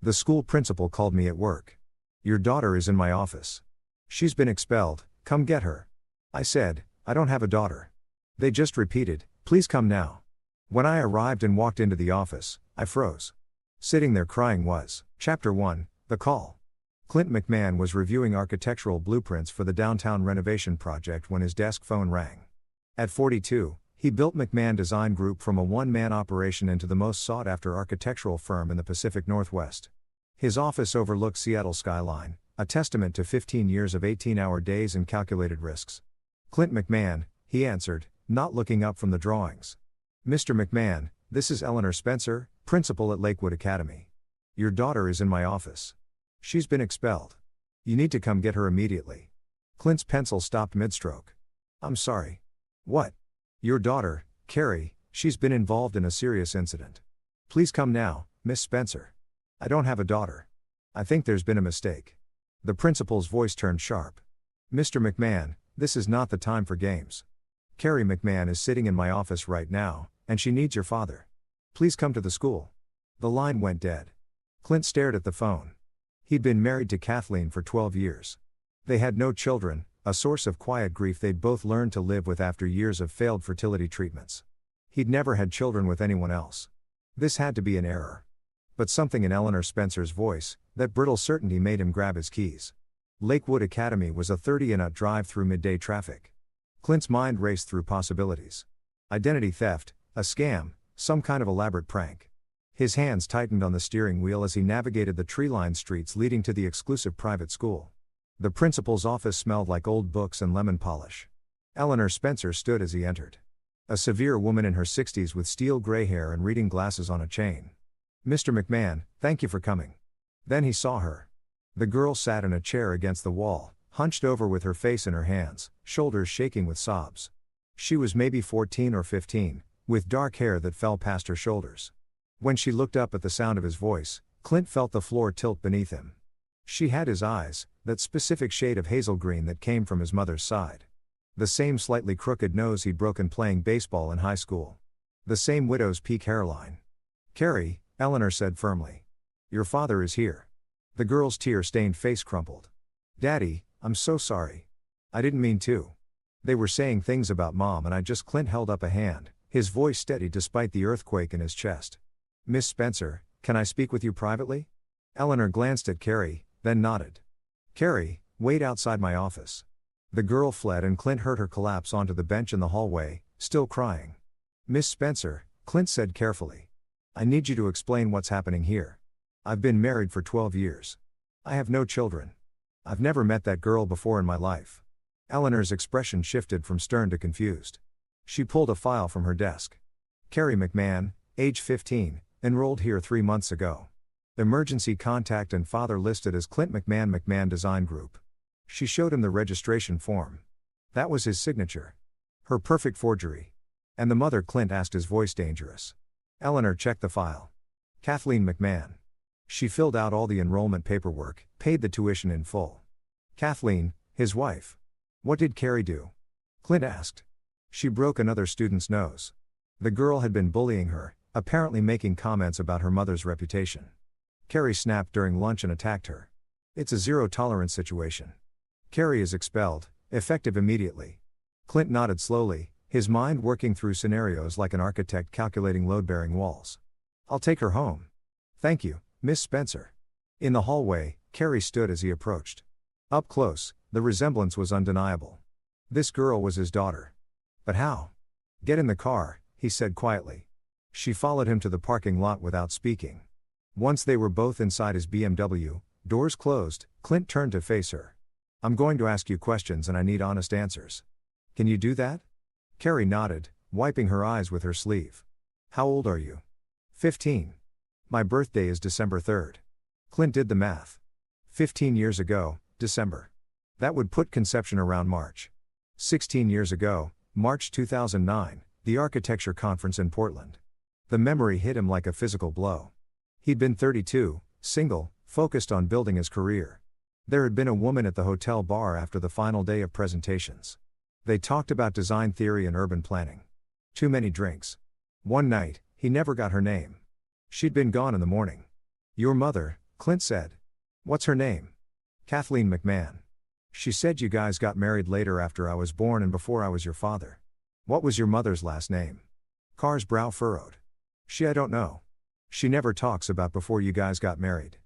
The school principal called me at work. Your daughter is in my office. She's been expelled, come get her. I said, I don't have a daughter. They just repeated, please come now. When I arrived and walked into the office, I froze. Sitting there crying was, Chapter 1, The Call. Clint McMahon was reviewing architectural blueprints for the downtown renovation project when his desk phone rang. At 42, he built McMahon Design Group from a one-man operation into the most sought-after architectural firm in the Pacific Northwest. His office overlooked Seattle's skyline, a testament to 15 years of 18-hour days and calculated risks. Clint McMahon, he answered, not looking up from the drawings. Mr. McMahon, this is Eleanor Spencer, principal at Lakewood Academy. Your daughter is in my office. She's been expelled. You need to come get her immediately. Clint's pencil stopped mid-stroke. I'm sorry. What? Your daughter, Carrie, she's been involved in a serious incident. Please come now, Miss Spencer. I don't have a daughter. I think there's been a mistake. The principal's voice turned sharp. Mr. McMahon, this is not the time for games. Carrie McMahon is sitting in my office right now, and she needs your father. Please come to the school. The line went dead. Clint stared at the phone. He'd been married to Kathleen for 12 years. They had no children, a source of quiet grief they'd both learned to live with after years of failed fertility treatments. He'd never had children with anyone else. This had to be an error. But something in Eleanor Spencer's voice, that brittle certainty, made him grab his keys. Lakewood Academy was a 30-minute drive through midday traffic. Clint's mind raced through possibilities. Identity theft, a scam, some kind of elaborate prank. His hands tightened on the steering wheel as he navigated the tree-lined streets leading to the exclusive private school. The principal's office smelled like old books and lemon polish. Eleanor Spencer stood as he entered. A severe woman in her 60s with steel gray hair and reading glasses on a chain. Mr. McMahon, thank you for coming. Then he saw her. The girl sat in a chair against the wall, hunched over with her face in her hands, shoulders shaking with sobs. She was maybe 14 or 15, with dark hair that fell past her shoulders. When she looked up at the sound of his voice, Clint felt the floor tilt beneath him. She had his eyes, that specific shade of hazel green that came from his mother's side. The same slightly crooked nose he'd broken playing baseball in high school. The same widow's peak hairline. Carrie, Eleanor said firmly. Your father is here. The girl's tear-stained face crumpled. Daddy, I'm so sorry. I didn't mean to. They were saying things about Mom and I just. Clint held up a hand, his voice steady despite the earthquake in his chest. Miss Spencer, can I speak with you privately? Eleanor glanced at Carrie, then nodded. Carrie, wait outside my office. The girl fled and Clint heard her collapse onto the bench in the hallway, still crying. Miss Spencer, Clint said carefully. I need you to explain what's happening here. I've been married for 12 years. I have no children. I've never met that girl before in my life. Eleanor's expression shifted from stern to confused. She pulled a file from her desk. Carrie McMahon, age 15, enrolled here 3 months ago. Emergency contact and father listed as Clint McMahon, McMahon Design Group. She showed him the registration form. That was his signature. Her perfect forgery. And the mother? Clint asked, his voice dangerous. Eleanor checked the file. Kathleen McMahon. She filled out all the enrollment paperwork, paid the tuition in full. Kathleen, his wife. What did Carrie do? Clint asked. She broke another student's nose. The girl had been bullying her, apparently making comments about her mother's reputation. Carrie snapped during lunch and attacked her. It's a zero-tolerance situation. Carrie is expelled, effective immediately. Clint nodded slowly, his mind working through scenarios like an architect calculating load-bearing walls. I'll take her home. Thank you, Miss Spencer. In the hallway, Carrie stood as he approached. Up close, the resemblance was undeniable. This girl was his daughter. But how? Get in the car, he said quietly. She followed him to the parking lot without speaking. Once they were both inside his BMW, doors closed, Clint turned to face her. I'm going to ask you questions and I need honest answers. Can you do that? Carrie nodded, wiping her eyes with her sleeve. How old are you? 15. My birthday is December 3rd. Clint did the math. 15 years ago, December. That would put conception around March. 16 years ago, March 2009, the architecture conference in Portland. The memory hit him like a physical blow. He'd been 32, single, focused on building his career. There had been a woman at the hotel bar after the final day of presentations. They talked about design theory and urban planning. Too many drinks. One night, he never got her name. She'd been gone in the morning. Your mother, Clint said. What's her name? Kathleen McMahon. She said you guys got married later after I was born and before I was your father. What was your mother's last name? Carr's brow furrowed. I don't know. She never talks about before you guys got married.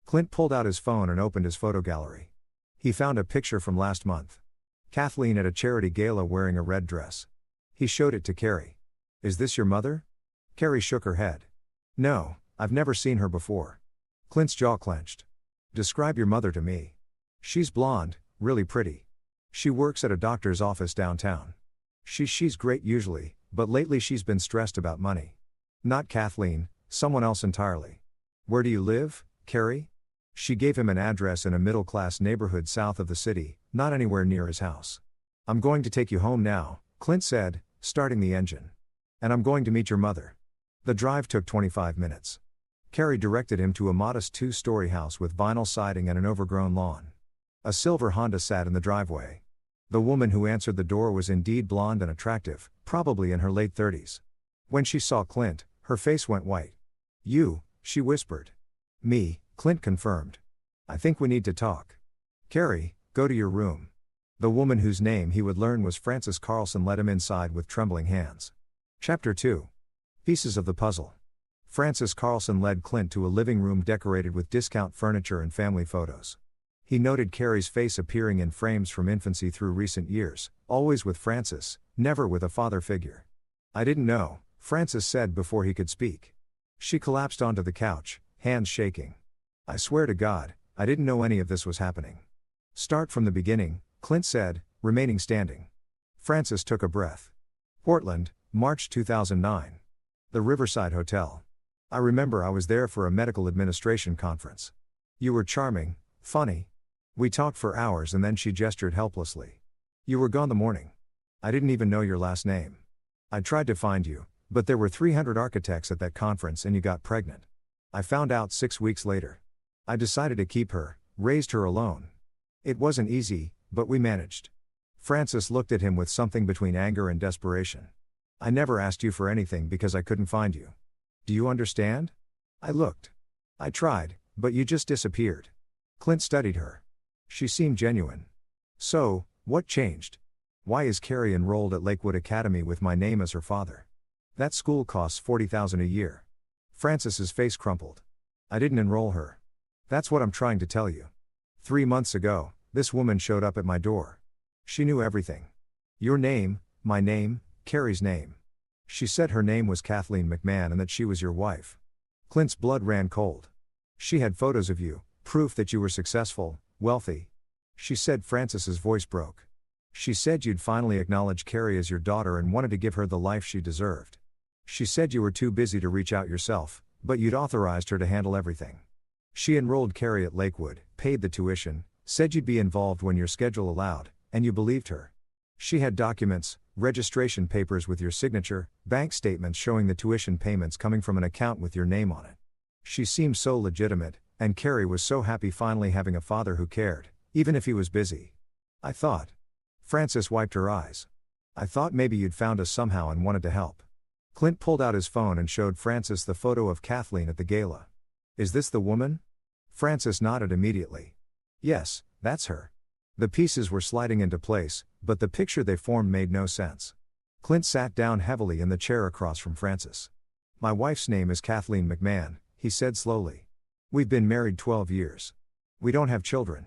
Clint pulled out his phone and opened his photo gallery. He found a picture from last month. Kathleen at a charity gala wearing a red dress. He showed it to Carrie. Is this your mother? Carrie shook her head. No, I've never seen her before. Clint's jaw clenched. Describe your mother to me. She's blonde, really pretty. She works at a doctor's office downtown. She's great usually, but lately she's been stressed about money. Not Kathleen, someone else entirely. Where do you live, Carrie? She gave him an address in a middle-class neighborhood south of the city, not anywhere near his house. I'm going to take you home now, Clint said, starting the engine. And I'm going to meet your mother. The drive took 25 minutes. Carrie directed him to a modest 2-story house with vinyl siding and an overgrown lawn. A silver Honda sat in the driveway. The woman who answered the door was indeed blonde and attractive, probably in her late 30s. When she saw Clint, her face went white. You, she whispered. Me, Clint confirmed. I think we need to talk. Carrie, go to your room. The woman whose name he would learn was Frances Carlson led him inside with trembling hands. Chapter 2. Pieces of the puzzle. Frances Carlson led Clint to a living room decorated with discount furniture and family photos. He noted Carrie's face appearing in frames from infancy through recent years, always with Frances, never with a father figure. I didn't know, Frances said before he could speak. She collapsed onto the couch, hands shaking. I swear to God, I didn't know any of this was happening. Start from the beginning, Clint said, remaining standing. Frances took a breath. Portland, March 2009. The Riverside Hotel. I remember I was there for a medical administration conference. You were charming, funny. We talked for hours and then she gestured helplessly. You were gone the morning. I didn't even know your last name. I tried to find you, but there were 300 architects at that conference and you got pregnant. I found out 6 weeks later. I decided to keep her, raised her alone. It wasn't easy, but we managed. Frances looked at him with something between anger and desperation. I never asked you for anything because I couldn't find you. Do you understand? I looked. I tried, but you just disappeared. Clint studied her. She seemed genuine. So, what changed? Why is Carrie enrolled at Lakewood Academy with my name as her father? That school costs $40,000 a year. Frances's face crumpled. I didn't enroll her. That's what I'm trying to tell you. 3 months ago, this woman showed up at my door. She knew everything. Your name, my name, Carrie's name. She said her name was Kathleen McMahon and that she was your wife. Clint's blood ran cold. She had photos of you, proof that you were successful, wealthy. She said Frances's voice broke. She said you'd finally acknowledged Carrie as your daughter and wanted to give her the life she deserved. She said you were too busy to reach out yourself, but you'd authorized her to handle everything. She enrolled Carrie at Lakewood, paid the tuition, said you'd be involved when your schedule allowed, and you believed her. She had documents, registration papers with your signature, bank statements showing the tuition payments coming from an account with your name on it. She seemed so legitimate, and Carrie was so happy finally having a father who cared, even if he was busy. I thought. Frances wiped her eyes. I thought maybe you'd found us somehow and wanted to help. Clint pulled out his phone and showed Frances the photo of Kathleen at the gala. Is this the woman? Frances nodded immediately. Yes, that's her. The pieces were sliding into place, but the picture they formed made no sense. Clint sat down heavily in the chair across from Frances. My wife's name is Kathleen McMahon, he said slowly. We've been married 12 years. We don't have children.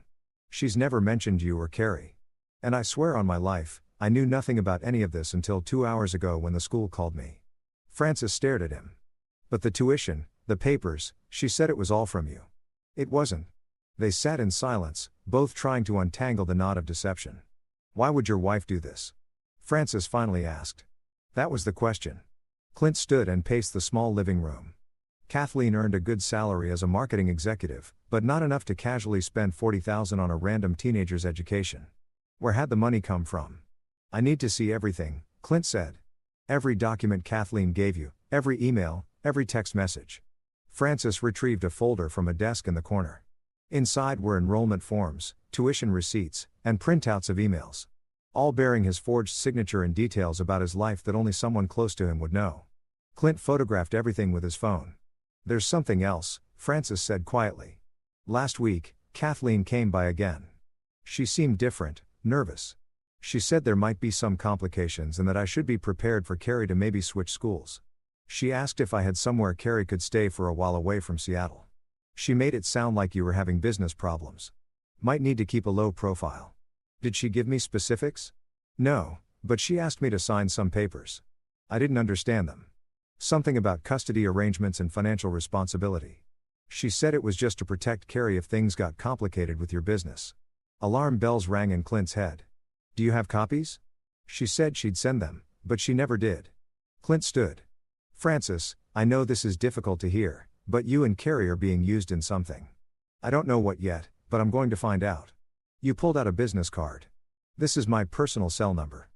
She's never mentioned you or Carrie. And I swear on my life, I knew nothing about any of this until 2 hours ago when the school called me. Frances stared at him. But the tuition, the papers, she said it was all from you. It wasn't. They sat in silence, both trying to untangle the knot of deception. Why would your wife do this? Frances finally asked. That was the question. Clint stood and paced the small living room. Kathleen earned a good salary as a marketing executive, but not enough to casually spend $40,000 on a random teenager's education. Where had the money come from? I need to see everything, Clint said. Every document Kathleen gave you, every email, every text message. Frances retrieved a folder from a desk in the corner. Inside were enrollment forms, tuition receipts, and printouts of emails. All bearing his forged signature and details about his life that only someone close to him would know. Clint photographed everything with his phone. There's something else, Frances said quietly. Last week, Kathleen came by again. She seemed different, nervous. She said there might be some complications and that I should be prepared for Carrie to maybe switch schools. She asked if I had somewhere Carrie could stay for a while away from Seattle. She made it sound like you were having business problems. Might need to keep a low profile. Did she give me specifics? No, but she asked me to sign some papers. I didn't understand them. Something about custody arrangements and financial responsibility. She said it was just to protect Carrie if things got complicated with your business. Alarm bells rang in Clint's head. Do you have copies? She said she'd send them, but she never did. Clint stood. Francis, I know this is difficult to hear, but you and Carrie are being used in something. I don't know what yet, but I'm going to find out. You pulled out a business card. This is my personal cell number.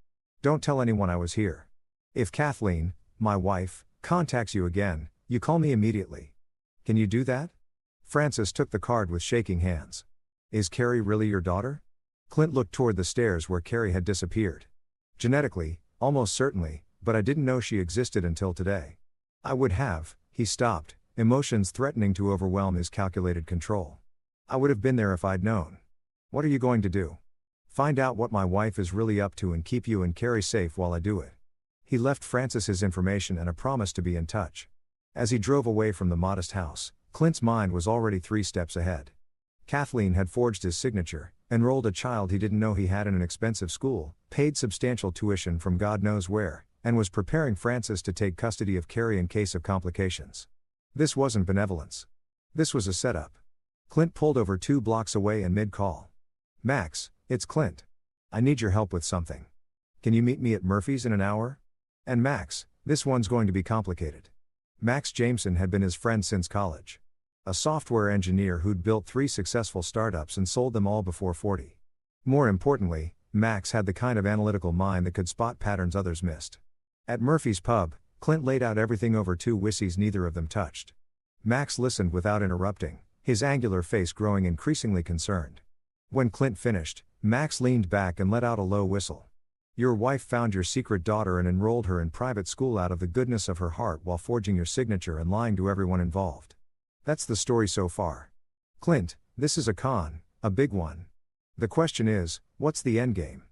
Don't tell anyone I was here. If Kathleen, my wife, contacts you again, you call me immediately. Can you do that? Francis took the card with shaking hands. Is Carrie really your daughter? Clint looked toward the stairs where Carrie had disappeared. Genetically, almost certainly, but I didn't know she existed until today. I would have, he stopped, emotions threatening to overwhelm his calculated control. I would have been there if I'd known. What are you going to do? Find out what my wife is really up to and keep you and Carrie safe while I do it. He left Francis his information and a promise to be in touch. As he drove away from the modest house, Clint's mind was already 3 steps ahead. Kathleen had forged his signature, enrolled a child he didn't know he had in an expensive school, paid substantial tuition from God knows where, and was preparing Francis to take custody of Carrie in case of complications. This wasn't benevolence. This was a setup. Clint pulled over 2 blocks away in mid-call. Max, it's Clint. I need your help with something. Can you meet me at Murphy's in an hour? And Max, this one's going to be complicated. Max Jameson had been his friend since college. A software engineer who'd built 3 successful startups and sold them all before 40. More importantly, Max had the kind of analytical mind that could spot patterns others missed. At Murphy's pub, Clint laid out everything over 2 whiskeys neither of them touched. Max listened without interrupting, his angular face growing increasingly concerned. When Clint finished, Max leaned back and let out a low whistle. Your wife found your secret daughter and enrolled her in private school out of the goodness of her heart while forging your signature and lying to everyone involved. That's the story so far. Clint, this is a con, a big one. The question is, what's the endgame?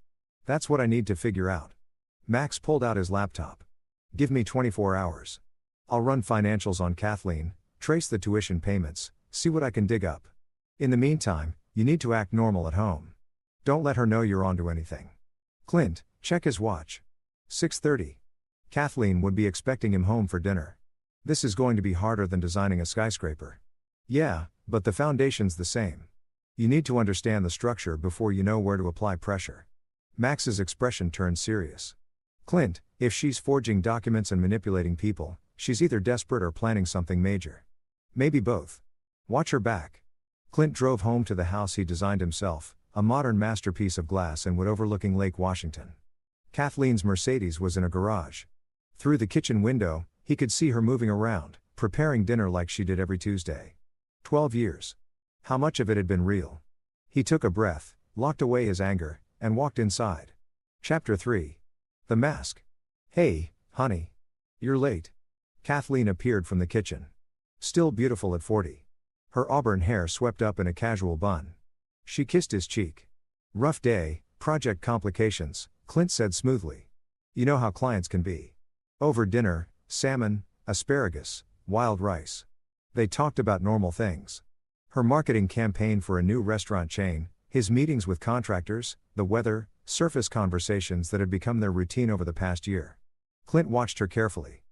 That's what I need to figure out. Max pulled out his laptop. Give me 24 hours. I'll run financials on Kathleen, trace the tuition payments, see what I can dig up. In the meantime, you need to act normal at home. Don't let her know you're onto anything. Clint, check his watch. 6:30. Kathleen would be expecting him home for dinner. This is going to be harder than designing a skyscraper. Yeah, but the foundation's the same. You need to understand the structure before you know where to apply pressure. Max's expression turned serious. Clint, if she's forging documents and manipulating people, she's either desperate or planning something major. Maybe both. Watch her back. Clint drove home to the house he designed himself, a modern masterpiece of glass and wood overlooking Lake Washington. Kathleen's Mercedes was in a garage. Through the kitchen window, he could see her moving around, preparing dinner like she did every Tuesday. 12 years. How much of it had been real? He took a breath, locked away his anger, and walked inside. Chapter 3. The Mask. Hey, honey. You're late. Kathleen appeared from the kitchen. Still beautiful at 40. Her auburn hair swept up in a casual bun. She kissed his cheek. Rough day, project complications, Clint said smoothly. You know how clients can be. Over dinner, salmon, asparagus, wild rice. They talked about normal things. Her marketing campaign for a new restaurant chain, his meetings with contractors, the weather, surface conversations that had become their routine over the past year. Clint watched her carefully.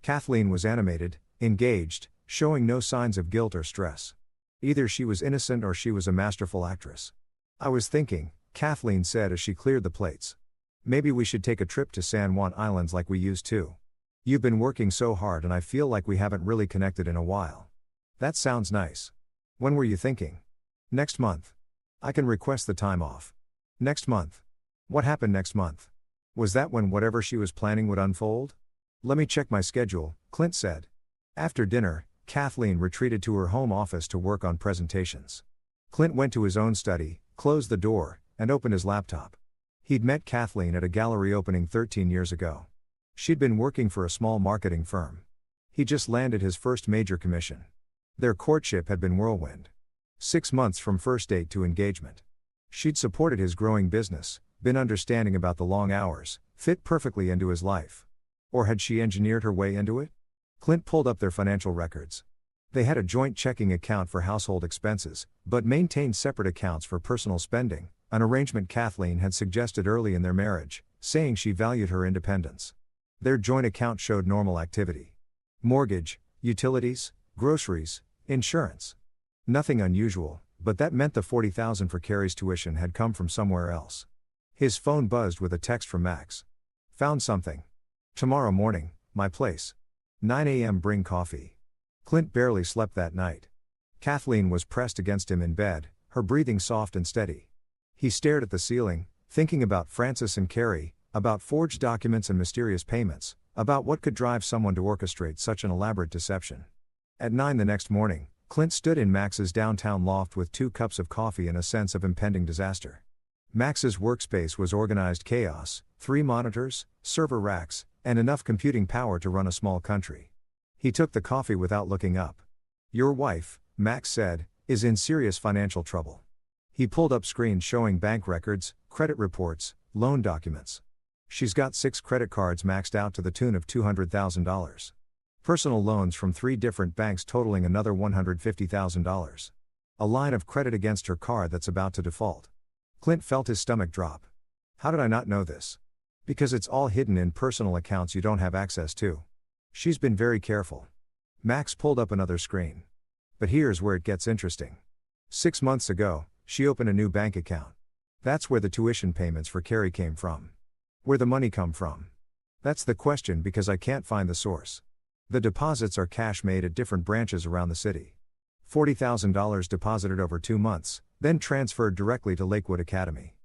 Kathleen was animated, engaged, showing no signs of guilt or stress. Either she was innocent or she was a masterful actress. I was thinking, Kathleen said as she cleared the plates. Maybe we should take a trip to San Juan Islands like we used to. You've been working so hard and I feel like we haven't really connected in a while. That sounds nice. When were you thinking? Next month. I can request the time off. Next month. What happened next month? Was that when whatever she was planning would unfold? Let me check my schedule, Clint said. After dinner, Kathleen retreated to her home office to work on presentations. Clint went to his own study, closed the door, and opened his laptop. He'd met Kathleen at a gallery opening 13 years ago. She'd been working for a small marketing firm. He just landed his first major commission. Their courtship had been whirlwind. 6 months from first date to engagement. She'd supported his growing business, been understanding about the long hours, fit perfectly into his life. Or had she engineered her way into it? Clint pulled up their financial records. They had a joint checking account for household expenses, but maintained separate accounts for personal spending, an arrangement Kathleen had suggested early in their marriage, saying she valued her independence. Their joint account showed normal activity. Mortgage, utilities, groceries, insurance. Nothing unusual, but that meant the $40,000 for Carrie's tuition had come from somewhere else. His phone buzzed with a text from Max. Found something. Tomorrow morning, my place. 9 a.m. Bring coffee. Clint barely slept that night. Kathleen was pressed against him in bed, her breathing soft and steady. He stared at the ceiling, thinking about Francis and Carrie, about forged documents and mysterious payments, about what could drive someone to orchestrate such an elaborate deception. At 9 the next morning, Clint stood in Max's downtown loft with 2 cups of coffee and a sense of impending disaster. Max's workspace was organized chaos, 3 monitors, server racks, and enough computing power to run a small country. He took the coffee without looking up. Your wife, Max said, is in serious financial trouble. He pulled up screens showing bank records, credit reports, loan documents. She's got 6 credit cards maxed out to the tune of $200,000. Personal loans from 3 different banks totaling another $150,000. A line of credit against her car that's about to default. Clint felt his stomach drop. How did I not know this? Because it's all hidden in personal accounts you don't have access to. She's been very careful. Max pulled up another screen. But here's where it gets interesting. 6 months ago, she opened a new bank account. That's where the tuition payments for Carrie came from. Where the money come from? That's the question because I can't find the source. The deposits are cash made at different branches around the city. $40,000 deposited over 2 months, then transferred directly to Lakewood Academy.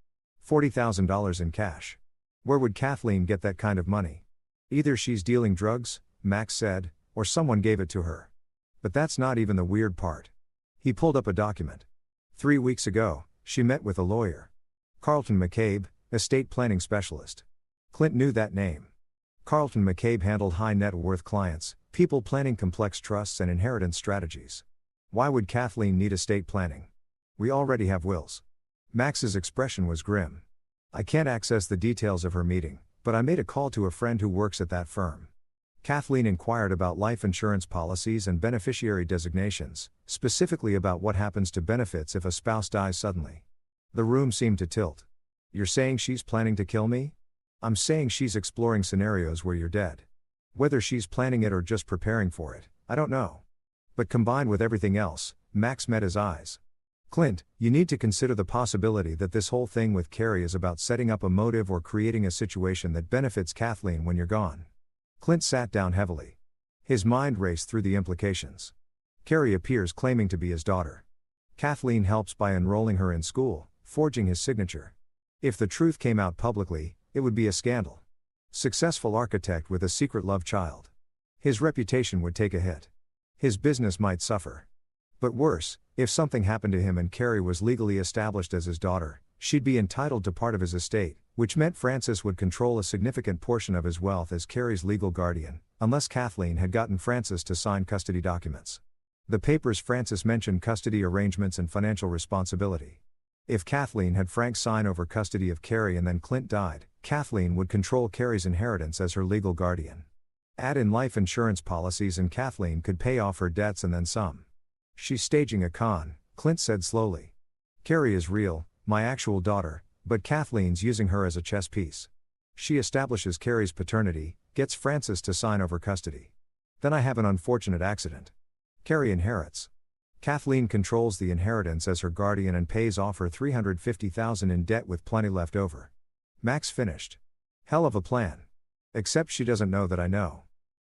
$40,000 in cash. Where would Kathleen get that kind of money? Either she's dealing drugs, Max said, or someone gave it to her. But that's not even the weird part. He pulled up a document. 3 weeks ago, she met with a lawyer. Carlton McCabe, estate planning specialist. Clint knew that name. Carlton McCabe handled high net worth clients, people planning complex trusts and inheritance strategies. Why would Kathleen need estate planning? We already have wills. Max's expression was grim. I can't access the details of her meeting, but I made a call to a friend who works at that firm. Kathleen inquired about life insurance policies and beneficiary designations, specifically about what happens to benefits if a spouse dies suddenly. The room seemed to tilt. You're saying she's planning to kill me? I'm saying she's exploring scenarios where you're dead. Whether she's planning it or just preparing for it, I don't know. But combined with everything else, Max met his eyes. Clint, you need to consider the possibility that this whole thing with Carrie is about setting up a motive or creating a situation that benefits Kathleen when you're gone. Clint sat down heavily. His mind raced through the implications. Carrie appears claiming to be his daughter. Kathleen helps by enrolling her in school, forging his signature. If the truth came out publicly, it would be a scandal. Successful architect with a secret love child. His reputation would take a hit. His business might suffer. But worse, if something happened to him and Carrie was legally established as his daughter, she'd be entitled to part of his estate, which meant Francis would control a significant portion of his wealth as Carrie's legal guardian, unless Kathleen had gotten Francis to sign custody documents. The papers Francis mentioned custody arrangements and financial responsibility. If Kathleen had Frank sign over custody of Carrie and then Clint died, Kathleen would control Carrie's inheritance as her legal guardian. Add in life insurance policies and Kathleen could pay off her debts and then some. She's staging a con, Clint said slowly. Carrie is real, my actual daughter, but Kathleen's using her as a chess piece. She establishes Carrie's paternity, gets Francis to sign over custody. Then I have an unfortunate accident. Carrie inherits. Kathleen controls the inheritance as her guardian and pays off her $350,000 in debt with plenty left over. Max finished. Hell of a plan. Except she doesn't know that I know.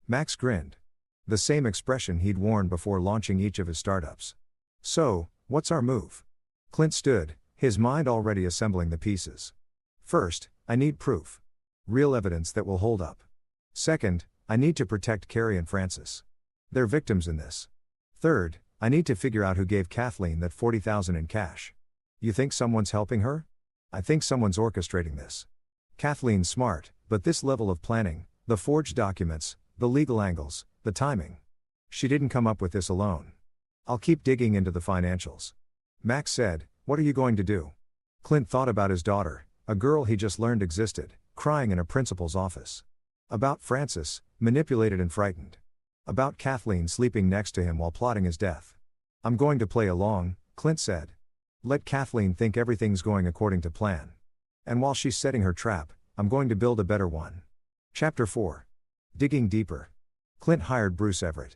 Max grinned. The same expression he'd worn before launching each of his startups. So, what's our move? Clint stood, his mind already assembling the pieces. First, I need proof. Real evidence that will hold up. Second, I need to protect Carrie and Francis. They're victims in this. Third, I need to figure out who gave Kathleen that $40,000 in cash. You think someone's helping her? I think someone's orchestrating this. Kathleen's smart, but this level of planning, the forged documents, the legal angles, the timing. She didn't come up with this alone. I'll keep digging into the financials. Max said, "What are you going to do?" Clint thought about his daughter, a girl he just learned existed, crying in a principal's office. About Francis, manipulated and frightened. About Kathleen sleeping next to him while plotting his death. "I'm going to play along," Clint said. "Let Kathleen think everything's going according to plan. And while she's setting her trap, I'm going to build a better one." Chapter 4. Digging Deeper. Clint hired Bruce Everett.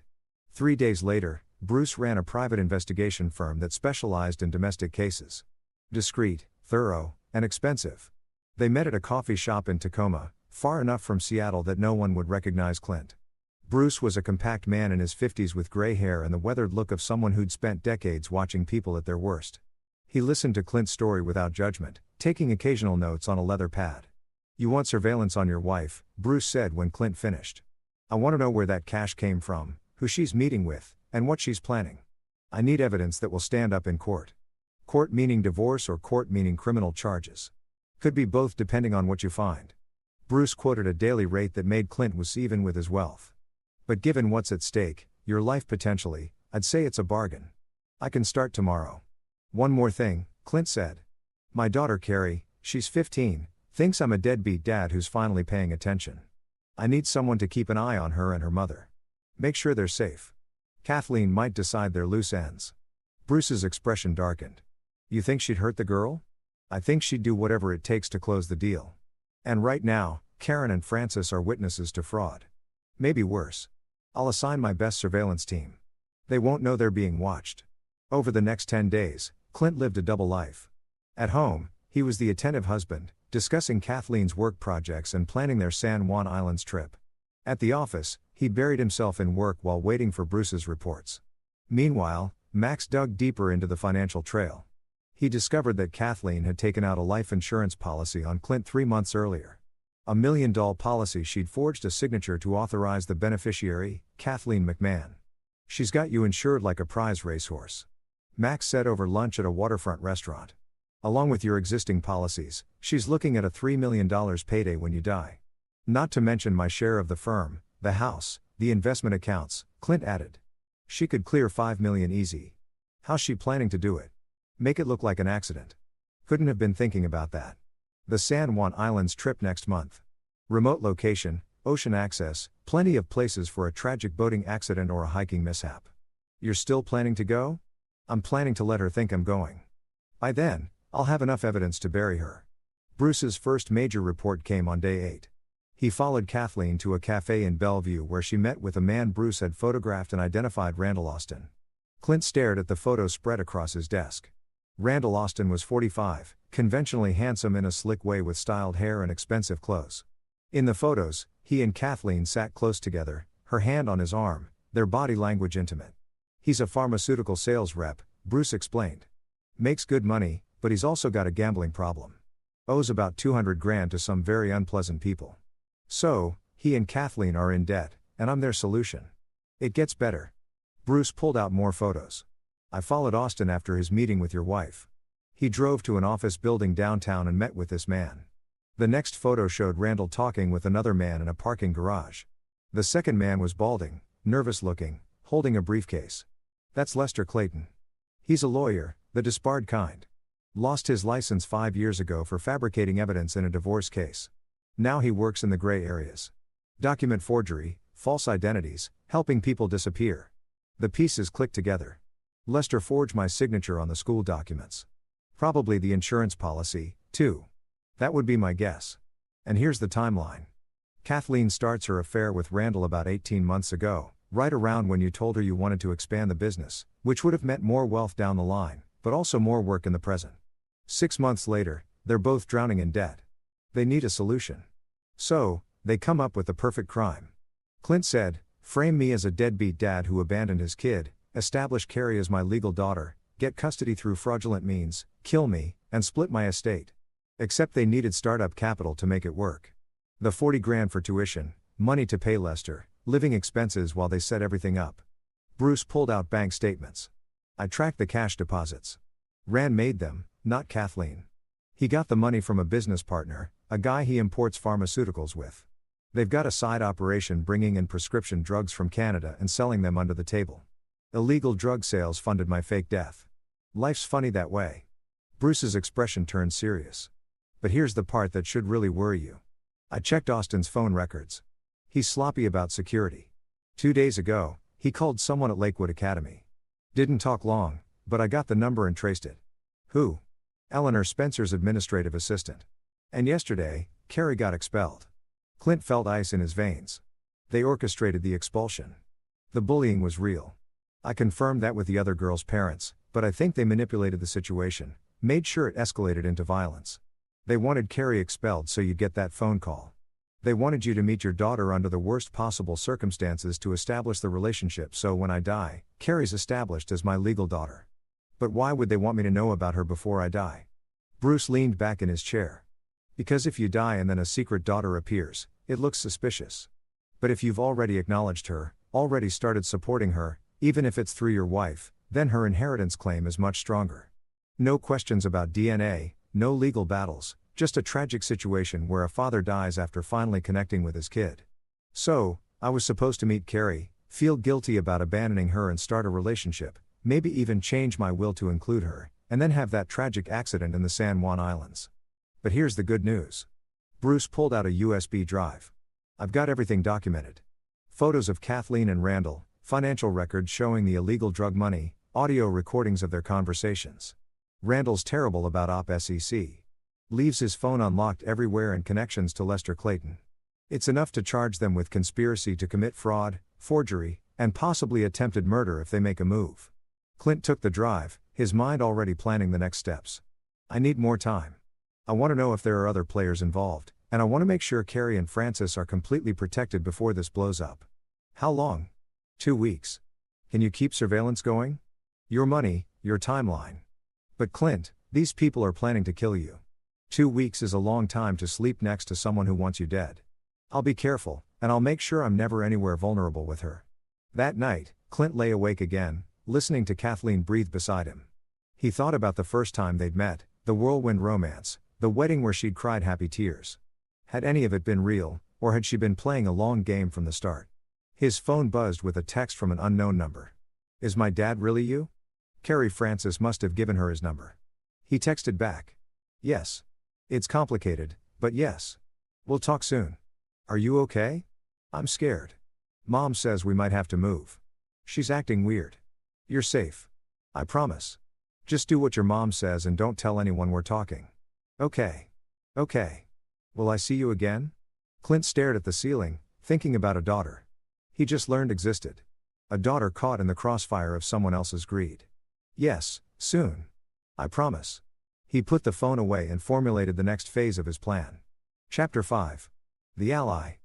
3 days later, Bruce ran a private investigation firm that specialized in domestic cases. Discreet, thorough, and expensive. They met at a coffee shop in Tacoma, far enough from Seattle that no one would recognize Clint. Bruce was a compact man in his 50s with gray hair and the weathered look of someone who'd spent decades watching people at their worst. He listened to Clint's story without judgment, taking occasional notes on a leather pad. "You want surveillance on your wife," Bruce said when Clint finished. "I want to know where that cash came from, who she's meeting with, and what she's planning. I need evidence that will stand up in court." Court meaning divorce or court meaning criminal charges. Could be both depending on what you find. Bruce quoted a daily rate that made Clint was even with his wealth. "But given what's at stake, your life potentially, I'd say it's a bargain. I can start tomorrow." "One more thing," Clint said. "My daughter Carrie, she's 15, thinks I'm a deadbeat dad who's finally paying attention. I need someone to keep an eye on her and her mother. Make sure they're safe. Kathleen might decide they're loose ends." Bruce's expression darkened. "You think she'd hurt the girl?" "I think she'd do whatever it takes to close the deal. And right now, Karen and Francis are witnesses to fraud. Maybe worse. I'll assign my best surveillance team. They won't know they're being watched." Over the next 10 days, Clint lived a double life. At home, he was the attentive husband, discussing Kathleen's work projects and planning their San Juan Islands trip. At the office, he buried himself in work while waiting for Bruce's reports. Meanwhile, Max dug deeper into the financial trail. He discovered that Kathleen had taken out a life insurance policy on Clint 3 months earlier. $1 million policy she'd forged a signature to authorize the beneficiary, Kathleen McMahon. "She's got you insured like a prize racehorse," Max said over lunch at a waterfront restaurant. "Along with your existing policies, she's looking at a $3 million payday when you die. Not to mention my share of the firm, the house, the investment accounts," Clint added. "She could clear $5 million easy. How's she planning to do it? Make it look like an accident." "Couldn't have been thinking about that. The San Juan Islands trip next month. Remote location, ocean access, plenty of places for a tragic boating accident or a hiking mishap." "You're still planning to go?" "I'm planning to let her think I'm going. By then, I'll have enough evidence to bury her." Bruce's first major report came on day 8. He followed Kathleen to a cafe in Bellevue where she met with a man Bruce had photographed and identified: Randall Austin. Clint stared at the photo spread across his desk. Randall Austin was 45, conventionally handsome in a slick way with styled hair and expensive clothes. In the photos, he and Kathleen sat close together, her hand on his arm, their body language intimate. "He's a pharmaceutical sales rep," Bruce explained. "Makes good money, but he's also got a gambling problem. Owes about $200,000 to some very unpleasant people. So, he and Kathleen are in debt, and I'm their solution. It gets better." Bruce pulled out more photos. "I followed Austin after his meeting with your wife. He drove to an office building downtown and met with this man." The next photo showed Randall talking with another man in a parking garage. The second man was balding, nervous looking, holding a briefcase. "That's Lester Clayton. He's a lawyer, the disbarred kind. Lost his license 5 years ago for fabricating evidence in a divorce case. Now he works in the gray areas. Document forgery, false identities, helping people disappear. The pieces click together. Lester forged my signature on the school documents. Probably the insurance policy, too. That would be my guess. And here's the timeline. Kathleen starts her affair with Randall about 18 months ago, right around when you told her you wanted to expand the business, which would have meant more wealth down the line, but also more work in the present. 6 months later, they're both drowning in debt. They need a solution. So, they come up with the perfect crime. Clint said, "Frame me as a deadbeat dad who abandoned his kid, establish Carrie as my legal daughter, get custody through fraudulent means, kill me, and split my estate." Except they needed startup capital to make it work. The $40,000 for tuition, money to pay Lester, living expenses while they set everything up. Bruce pulled out bank statements. "I tracked the cash deposits. Rand made them, not Kathleen. He got the money from a business partner, a guy he imports pharmaceuticals with. They've got a side operation bringing in prescription drugs from Canada and selling them under the table. Illegal drug sales funded my fake death. Life's funny that way. Bruce's expression turned serious. But here's the part that should really worry you. I checked Austin's phone records. He's sloppy about security. 2 days ago, he called someone at Lakewood Academy. Didn't talk long, but I got the number and traced it. Who? Eleanor Spencer's administrative assistant. And yesterday, Carrie got expelled. Clint felt ice in his veins. They orchestrated the expulsion. The bullying was real. I confirmed that with the other girl's parents, but I think they manipulated the situation, made sure it escalated into violence. They wanted Carrie expelled so you'd get that phone call. They wanted you to meet your daughter under the worst possible circumstances to establish the relationship so when I die, Carrie's established as my legal daughter. But why would they want me to know about her before I die? Bruce leaned back in his chair. Because if you die and then a secret daughter appears, it looks suspicious. But if you've already acknowledged her, already started supporting her, even if it's through your wife, then her inheritance claim is much stronger. No questions about DNA, no legal battles, just a tragic situation where a father dies after finally connecting with his kid. So, I was supposed to meet Carrie, feel guilty about abandoning her and start a relationship, maybe even change my will to include her, and then have that tragic accident in the San Juan Islands. But here's the good news. Bruce pulled out a USB drive. I've got everything documented. Photos of Kathleen and Randall, financial records showing the illegal drug money, audio recordings of their conversations. Randall's terrible about OP-SEC. Leaves his phone unlocked everywhere and connections to Lester Clayton. It's enough to charge them with conspiracy to commit fraud, forgery, and possibly attempted murder if they make a move. Clint took the drive, his mind already planning the next steps. I need more time. I want to know if there are other players involved, and I want to make sure Carrie and Francis are completely protected before this blows up. How long? 2 weeks. Can you keep surveillance going? Your money, your timeline. But Clint, these people are planning to kill you. 2 weeks is a long time to sleep next to someone who wants you dead. I'll be careful, and I'll make sure I'm never anywhere vulnerable with her. That night, Clint lay awake again, listening to Kathleen breathe beside him. He thought about the first time they'd met, the whirlwind romance, the wedding where she'd cried happy tears. Had any of it been real, or had she been playing a long game from the start? His phone buzzed with a text from an unknown number. Is my dad really you? Carrie Francis must have given her his number. He texted back. Yes. It's complicated, but yes. We'll talk soon. Are you okay? I'm scared. Mom says we might have to move. She's acting weird. You're safe. I promise. Just do what your mom says and don't tell anyone we're talking. Okay. Okay. Will I see you again? Clint stared at the ceiling, thinking about a daughter he just learned existed. A daughter caught in the crossfire of someone else's greed. Yes, soon. I promise. He put the phone away and formulated the next phase of his plan. Chapter 5. The Ally.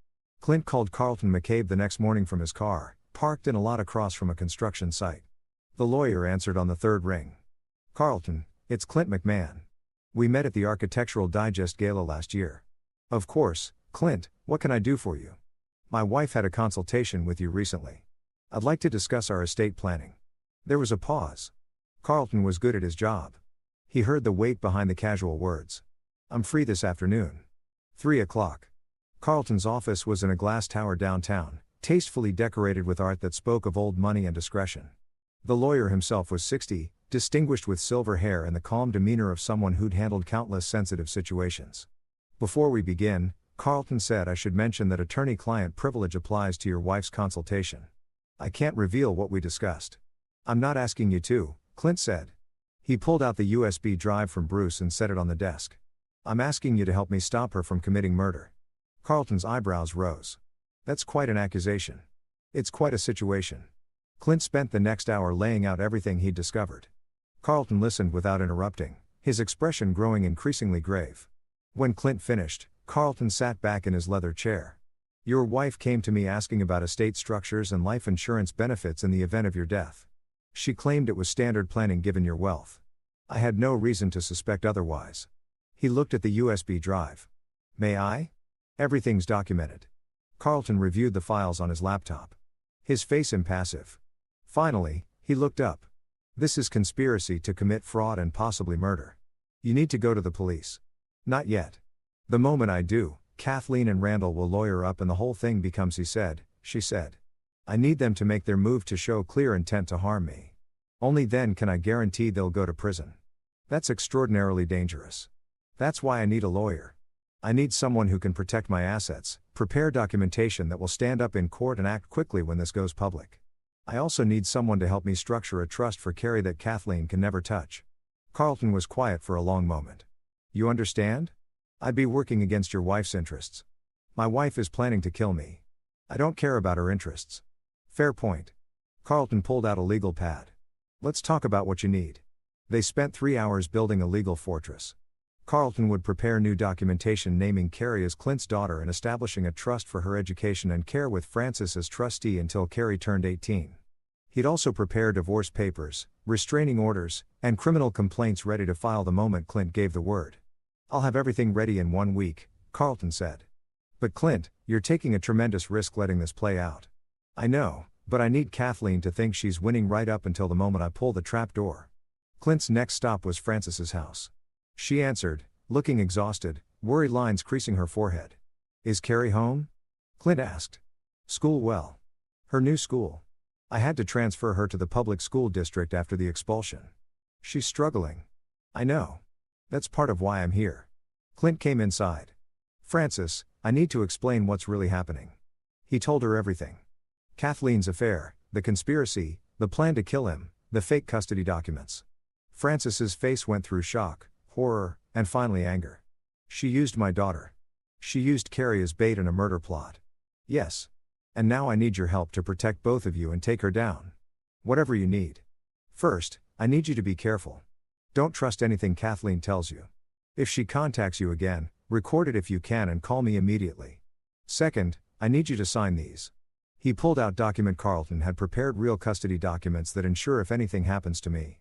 Clint called Carlton McCabe the next morning from his car, parked in a lot across from a construction site. The lawyer answered on the third ring. Carlton, it's Clint McMahon. We met at the Architectural Digest Gala last year. Of course, Clint, what can I do for you? My wife had a consultation with you recently. I'd like to discuss our estate planning. There was a pause. Carlton was good at his job. He heard the weight behind the casual words. I'm free this afternoon. 3 o'clock. Carlton's office was in a glass tower downtown, tastefully decorated with art that spoke of old money and discretion. The lawyer himself was 60, distinguished with silver hair and the calm demeanor of someone who'd handled countless sensitive situations. Before we begin, Carlton said I should mention that attorney-client privilege applies to your wife's consultation. I can't reveal what we discussed. I'm not asking you to, Clint said. He pulled out the USB drive from Bruce and set it on the desk. I'm asking you to help me stop her from committing murder. Carlton's eyebrows rose. That's quite an accusation. It's quite a situation. Clint spent the next hour laying out everything he'd discovered. Carlton listened without interrupting, his expression growing increasingly grave. When Clint finished, Carlton sat back in his leather chair. Your wife came to me asking about estate structures and life insurance benefits in the event of your death. She claimed it was standard planning given your wealth. I had no reason to suspect otherwise. He looked at the USB drive. May I? Everything's documented. Carlton reviewed the files on his laptop. His face impassive. Finally, he looked up. This is conspiracy to commit fraud and possibly murder. You need to go to the police. Not yet. The moment I do, Kathleen and Randall will lawyer up and the whole thing becomes she said. I need them to make their move to show clear intent to harm me. Only then can I guarantee they'll go to prison. That's extraordinarily dangerous. That's why I need a lawyer. I need someone who can protect my assets, prepare documentation that will stand up in court and act quickly when this goes public. I also need someone to help me structure a trust for Carrie that Kathleen can never touch. Carlton was quiet for a long moment. You understand? I'd be working against your wife's interests. My wife is planning to kill me. I don't care about her interests. Fair point. Carlton pulled out a legal pad. Let's talk about what you need. They spent 3 hours building a legal fortress. Carlton would prepare new documentation naming Carrie as Clint's daughter and establishing a trust for her education and care with Francis as trustee until Carrie turned 18. He'd also prepare divorce papers, restraining orders, and criminal complaints ready to file the moment Clint gave the word. I'll have everything ready in 1 week, Carlton said. But Clint, you're taking a tremendous risk letting this play out. I know, but I need Kathleen to think she's winning right up until the moment I pull the trap door. Clint's next stop was Francis's house. She answered, looking exhausted, worry lines creasing her forehead. Is Carrie home? Clint asked. School well. Her new school. I had to transfer her to the public school district after the expulsion. She's struggling. I know. That's part of why I'm here. Clint came inside. Francis, I need to explain what's really happening. He told her everything. Kathleen's affair, the conspiracy, the plan to kill him, the fake custody documents. Francis's face went through shock, horror, and finally anger. She used my daughter. She used Carrie as bait in a murder plot. Yes. And now I need your help to protect both of you and take her down. Whatever you need. First, I need you to be careful. Don't trust anything Kathleen tells you. If she contacts you again, record it if you can and call me immediately. Second, I need you to sign these. He pulled out document. Carlton had prepared real custody documents that ensure if anything happens to me,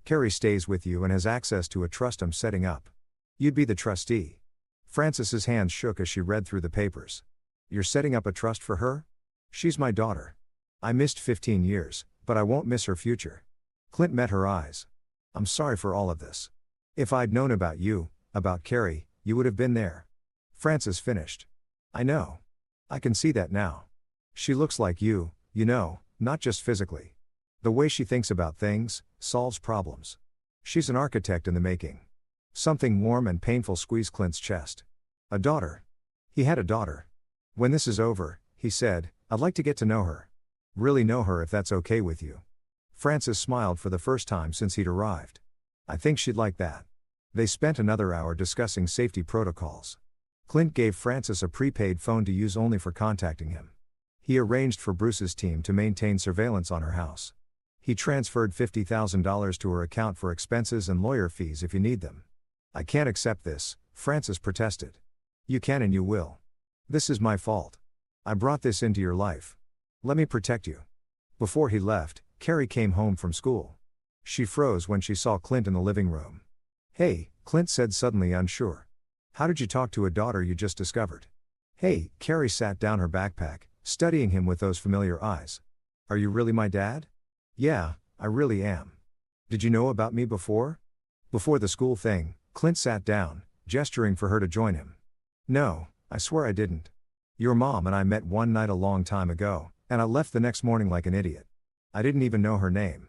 Carrie stays with you and has access to a trust I'm setting up. You'd be the trustee. Francis's hands shook as she read through the papers. You're setting up a trust for her? She's my daughter. I missed 15 years, but I won't miss her future. Clint met her eyes. I'm sorry for all of this. If I'd known about you, about Carrie, you would have been there. Francis finished. I know. I can see that now. She looks like you know, not just physically. The way she thinks about things, solves problems. She's an architect in the making. Something warm and painful squeezed Clint's chest. A daughter. He had a daughter. When this is over, he said, I'd like to get to know her. Really know her if that's okay with you. Francis smiled for the first time since he'd arrived. I think she'd like that. They spent another hour discussing safety protocols. Clint gave Francis a prepaid phone to use only for contacting him. He arranged for Bruce's team to maintain surveillance on her house. He transferred $50,000 to her account for expenses and lawyer fees if you need them. I can't accept this, Francis protested. You can and you will. This is my fault. I brought this into your life. Let me protect you. Before he left, Carrie came home from school. She froze when she saw Clint in the living room. Hey, Clint said suddenly unsure. How did you talk to a daughter you just discovered? Hey, Carrie sat down her backpack, studying him with those familiar eyes. Are you really my dad? Yeah, I really am. Did you know about me before? Before the school thing, Clint sat down, gesturing for her to join him. No, I swear I didn't. Your mom and I met one night a long time ago, and I left the next morning like an idiot. I didn't even know her name.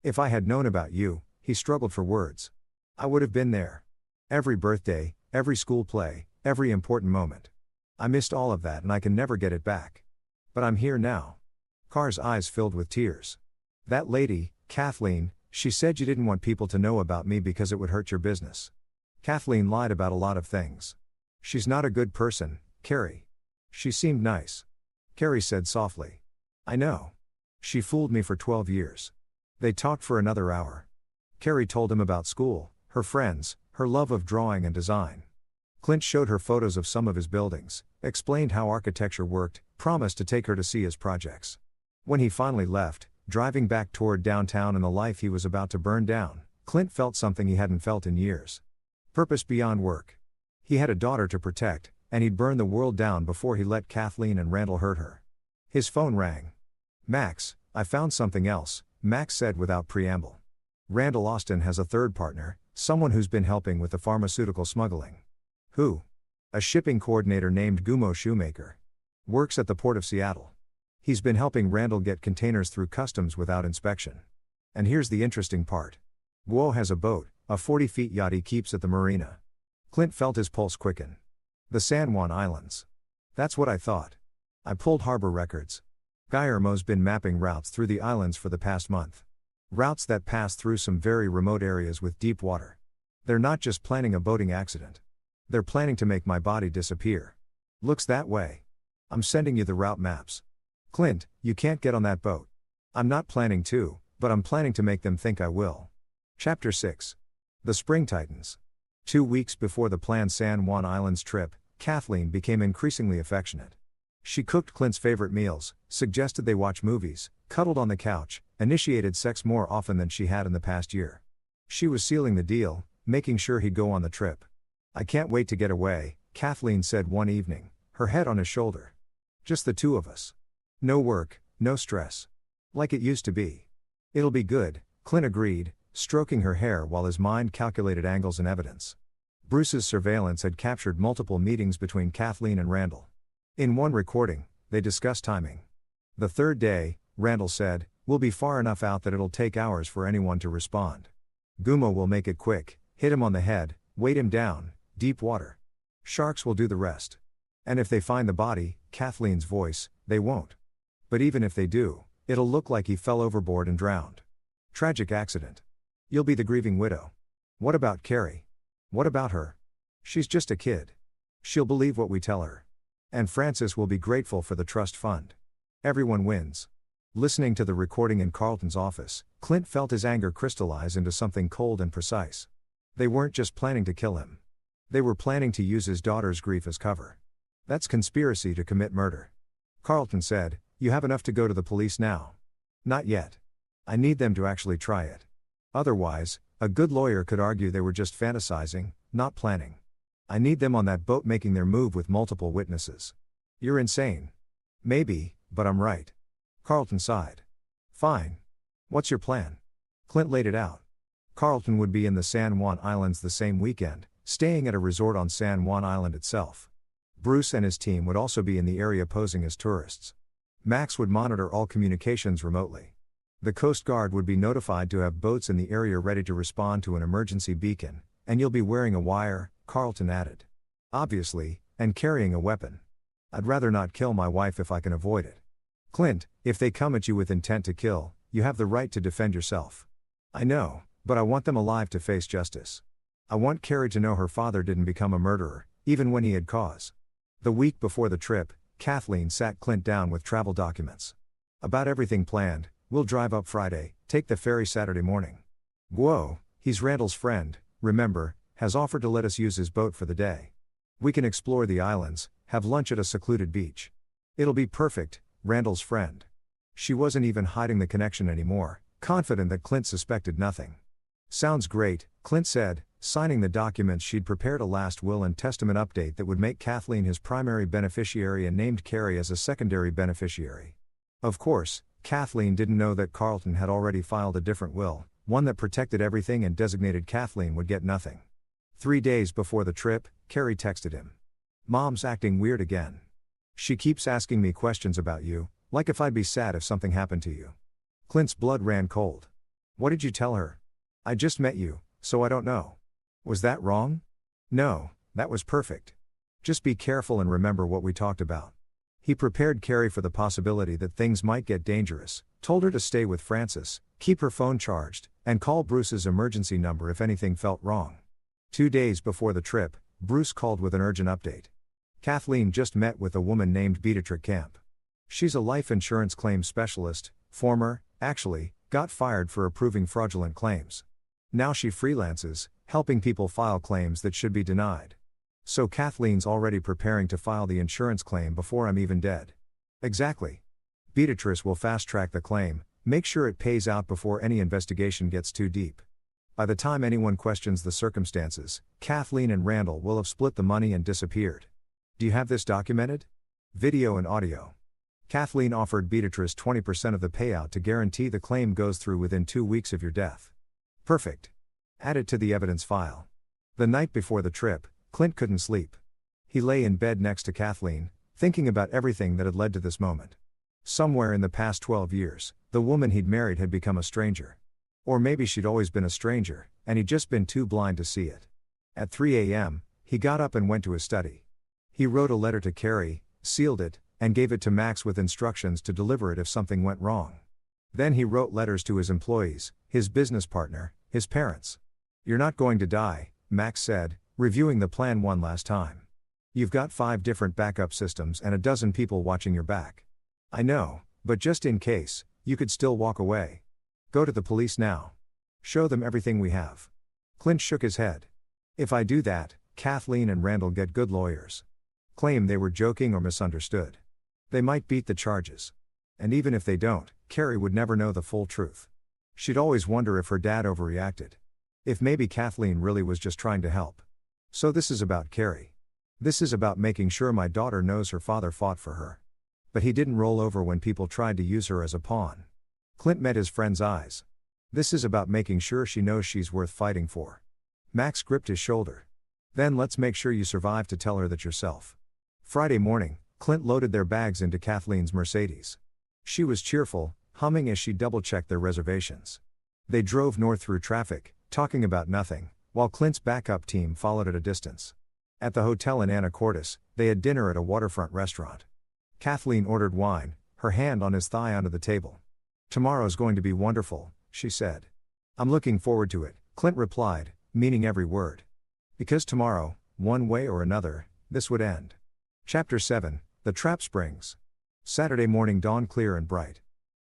If I had known about you, he struggled for words. I would have been there. Every birthday, every school play, every important moment. I missed all of that and I can never get it back. But I'm here now. Carr's eyes filled with tears. That lady, Kathleen, she said you didn't want people to know about me because it would hurt your business. Kathleen lied about a lot of things. She's not a good person, Carrie. She seemed nice. Carrie said softly. I know. She fooled me for 12 years. They talked for another hour. Carrie told him about school, her friends, her love of drawing and design. Clint showed her photos of some of his buildings, explained how architecture worked, promised to take her to see his projects. When he finally left, driving back toward downtown and the life he was about to burn down, Clint felt something he hadn't felt in years. Purpose beyond work. He had a daughter to protect, and he'd burn the world down before he let Kathleen and Randall hurt her. His phone rang. Max, I found something else, Max said without preamble. Randall Austin has a third partner, someone who's been helping with the pharmaceutical smuggling. Who? A shipping coordinator named Gumo Shoemaker. Works at the Port of Seattle. He's been helping Randall get containers through customs without inspection. And here's the interesting part. Guo has a boat, a 40-foot yacht he keeps at the marina. Clint felt his pulse quicken. The San Juan Islands. That's what I thought. I pulled harbor records. Guillermo's been mapping routes through the islands for the past month. Routes that pass through some very remote areas with deep water. They're not just planning a boating accident. They're planning to make my body disappear. Looks that way. I'm sending you the route maps. Clint, you can't get on that boat. I'm not planning to, but I'm planning to make them think I will. Chapter 6. The Spring Titans. 2 weeks before the planned San Juan Islands trip, Kathleen became increasingly affectionate. She cooked Clint's favorite meals, suggested they watch movies, cuddled on the couch, initiated sex more often than she had in the past year. She was sealing the deal, making sure he'd go on the trip. I can't wait to get away, Kathleen said one evening, her head on his shoulder. Just the two of us. No work, no stress. Like it used to be. It'll be good, Clint agreed, stroking her hair while his mind calculated angles and evidence. Bruce's surveillance had captured multiple meetings between Kathleen and Randall. In one recording, they discussed timing. The third day, Randall said, we'll be far enough out that it'll take hours for anyone to respond. Gumo will make it quick, hit him on the head, weight him down, deep water. Sharks will do the rest. And if they find the body, Kathleen's voice, they won't. But even if they do, it'll look like he fell overboard and drowned. Tragic accident. You'll be the grieving widow. What about Carrie? What about her? She's just a kid. She'll believe what we tell her. And Francis will be grateful for the trust fund. Everyone wins. Listening to the recording in Carlton's office, Clint felt his anger crystallize into something cold and precise. They weren't just planning to kill him. They were planning to use his daughter's grief as cover. That's conspiracy to commit murder. Carlton said, you have enough to go to the police now. Not yet. I need them to actually try it. Otherwise, a good lawyer could argue they were just fantasizing, not planning. I need them on that boat making their move with multiple witnesses. You're insane. Maybe, but I'm right. Carlton sighed. Fine. What's your plan? Clint laid it out. Carlton would be in the San Juan Islands the same weekend, staying at a resort on San Juan Island itself. Bruce and his team would also be in the area posing as tourists. Max would monitor all communications remotely. The Coast Guard would be notified to have boats in the area ready to respond to an emergency beacon, and you'll be wearing a wire, Carlton added. Obviously, and carrying a weapon. I'd rather not kill my wife if I can avoid it. Clint, if they come at you with intent to kill, you have the right to defend yourself. I know, but I want them alive to face justice. I want Carrie to know her father didn't become a murderer, even when he had cause. The week before the trip, Kathleen sat Clint down with travel documents. About everything planned. We'll drive up Friday, take the ferry Saturday morning. Guo, he's Randall's friend, remember, has offered to let us use his boat for the day. We can explore the islands, have lunch at a secluded beach. It'll be perfect, Randall's friend. She wasn't even hiding the connection anymore, confident that Clint suspected nothing. Sounds great, Clint said, signing the documents she'd prepared a last will and testament update that would make Kathleen his primary beneficiary and named Carrie as a secondary beneficiary. Of course, Kathleen didn't know that Carlton had already filed a different will, one that protected everything and designated Kathleen would get nothing. 3 days before the trip, Carrie texted him. Mom's acting weird again. She keeps asking me questions about you, like if I'd be sad if something happened to you. Clint's blood ran cold. What did you tell her? I just met you, so I don't know. Was that wrong? No, that was perfect. Just be careful and remember what we talked about. He prepared Carrie for the possibility that things might get dangerous, told her to stay with Francis, keep her phone charged, and call Bruce's emergency number if anything felt wrong. 2 days before the trip, Bruce called with an urgent update. Kathleen just met with a woman named Beatrice Camp. She's a life insurance claims specialist, got fired for approving fraudulent claims. Now she freelances, helping people file claims that should be denied. So Kathleen's already preparing to file the insurance claim before I'm even dead. Exactly. Beatrice will fast-track the claim, make sure it pays out before any investigation gets too deep. By the time anyone questions the circumstances, Kathleen and Randall will have split the money and disappeared. Do you have this documented? Video and audio. Kathleen offered Beatrice 20% of the payout to guarantee the claim goes through within 2 weeks of your death. Perfect. Add it to the evidence file. The night before the trip, Clint couldn't sleep. He lay in bed next to Kathleen, thinking about everything that had led to this moment. Somewhere in the past 12 years, the woman he'd married had become a stranger. Or maybe she'd always been a stranger, and he'd just been too blind to see it. At 3 a.m., he got up and went to his study. He wrote a letter to Carrie, sealed it, and gave it to Max with instructions to deliver it if something went wrong. Then he wrote letters to his employees, his business partner, his parents. "You're not going to die," Max said, reviewing the plan one last time. "You've got 5 different backup systems and a dozen people watching your back. I know, but just in case, you could still walk away. Go to the police now. Show them everything we have." Clint shook his head. "If I do that, Kathleen and Randall get good lawyers. Claim they were joking or misunderstood. They might beat the charges. And even if they don't, Carrie would never know the full truth. She'd always wonder if her dad overreacted. If maybe Kathleen really was just trying to help. So this is about Carrie. This is about making sure my daughter knows her father fought for her. But he didn't roll over when people tried to use her as a pawn." Clint met his friend's eyes. "This is about making sure she knows she's worth fighting for." Max gripped his shoulder. "Then let's make sure you survive to tell her that yourself." Friday morning, Clint loaded their bags into Kathleen's Mercedes. She was cheerful, humming as she double-checked their reservations. They drove north through traffic, talking about nothing, while Clint's backup team followed at a distance. At the hotel in Anacortes, they had dinner at a waterfront restaurant. Kathleen ordered wine, her hand on his thigh under the table. "Tomorrow's going to be wonderful," she said. "I'm looking forward to it," Clint replied, meaning every word. Because tomorrow, one way or another, this would end. Chapter 7, The Trap Springs. Saturday morning dawned clear and bright.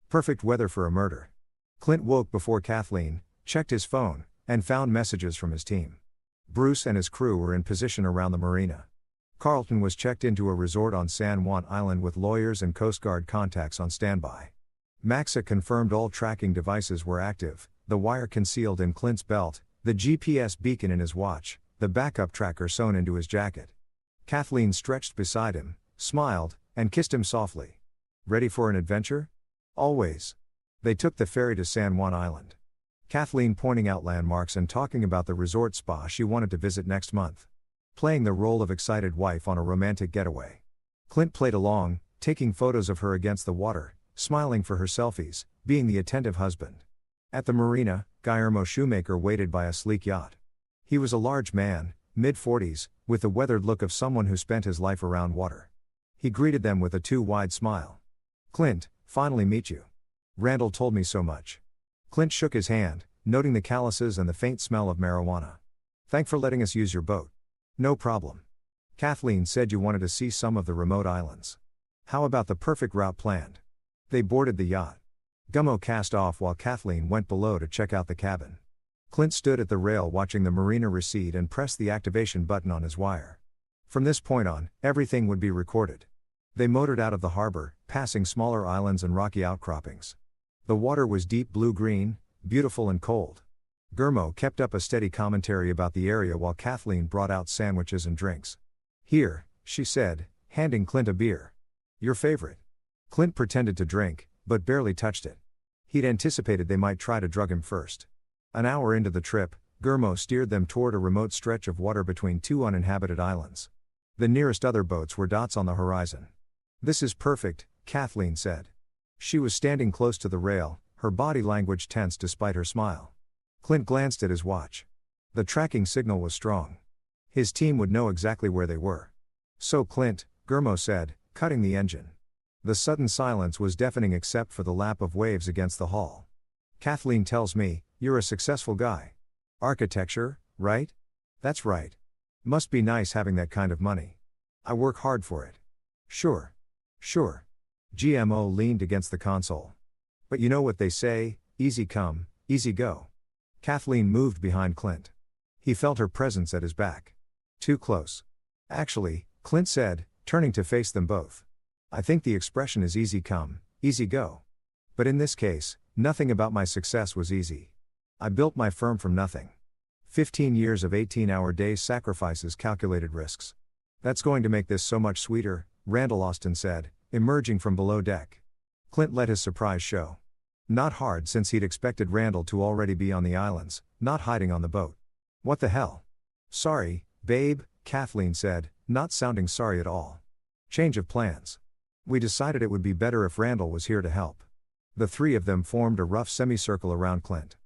Perfect weather for a murder. Clint woke before Kathleen, checked his phone, and found messages from his team. Bruce and his crew were in position around the marina. Carlton was checked into a resort on San Juan Island with lawyers and Coast Guard contacts on standby. Maxa confirmed all tracking devices were active, the wire concealed in Clint's belt, the GPS beacon in his watch, the backup tracker sewn into his jacket. Kathleen stretched beside him, smiled, and kissed him softly. "Ready for an adventure?" "Always." They took the ferry to San Juan Island. Kathleen pointing out landmarks and talking about the resort spa she wanted to visit next month. Playing the role of excited wife on a romantic getaway. Clint played along, taking photos of her against the water, smiling for her selfies, being the attentive husband. At the marina, Guillermo Shoemaker waited by a sleek yacht. He was a large man, mid-40s, with the weathered look of someone who spent his life around water. He greeted them with a too-wide smile. "Clint, finally meet you. Randall told me so much." Clint shook his hand, noting the calluses and the faint smell of marijuana. "Thanks for letting us use your boat." "No problem. Kathleen said you wanted to see some of the remote islands. How about the perfect route planned?" They boarded the yacht. Gummo cast off while Kathleen went below to check out the cabin. Clint stood at the rail watching the marina recede and pressed the activation button on his wire. From this point on, everything would be recorded. They motored out of the harbor, passing smaller islands and rocky outcroppings. The water was deep blue-green, beautiful and cold. Gurmo kept up a steady commentary about the area while Kathleen brought out sandwiches and drinks. "Here," she said, handing Clint a beer. "Your favorite." Clint pretended to drink, but barely touched it. He'd anticipated they might try to drug him first. An hour into the trip, Gurmo steered them toward a remote stretch of water between 2 uninhabited islands. The nearest other boats were dots on the horizon. "This is perfect," Kathleen said. She was standing close to the rail, her body language tense despite her smile. Clint glanced at his watch. The tracking signal was strong. His team would know exactly where they were. "So Clint," Gurmo said, cutting the engine. The sudden silence was deafening except for the lap of waves against the hull. "Kathleen tells me, you're a successful guy. Architecture, right?" "That's right. Must be nice having that kind of money." "I work hard for it." "Sure. Sure." GMO leaned against the console. "But you know what they say, easy come, easy go." Kathleen moved behind Clint. He felt her presence at his back. "Too close." "Actually," Clint said, turning to face them both. "I think the expression is easy come, easy go. But in this case, nothing about my success was easy. I built my firm from nothing. 15 years of 18-hour days, sacrifices, calculated risks. That's going to make this so much sweeter," Randall Austin said, emerging from below deck. Clint let his surprise show. Not hard since he'd expected Randall to already be on the islands, not hiding on the boat. "What the hell?" "Sorry, babe," Kathleen said, not sounding sorry at all. "Change of plans. We decided it would be better if Randall was here to help." The three of them formed a rough semicircle around Clint.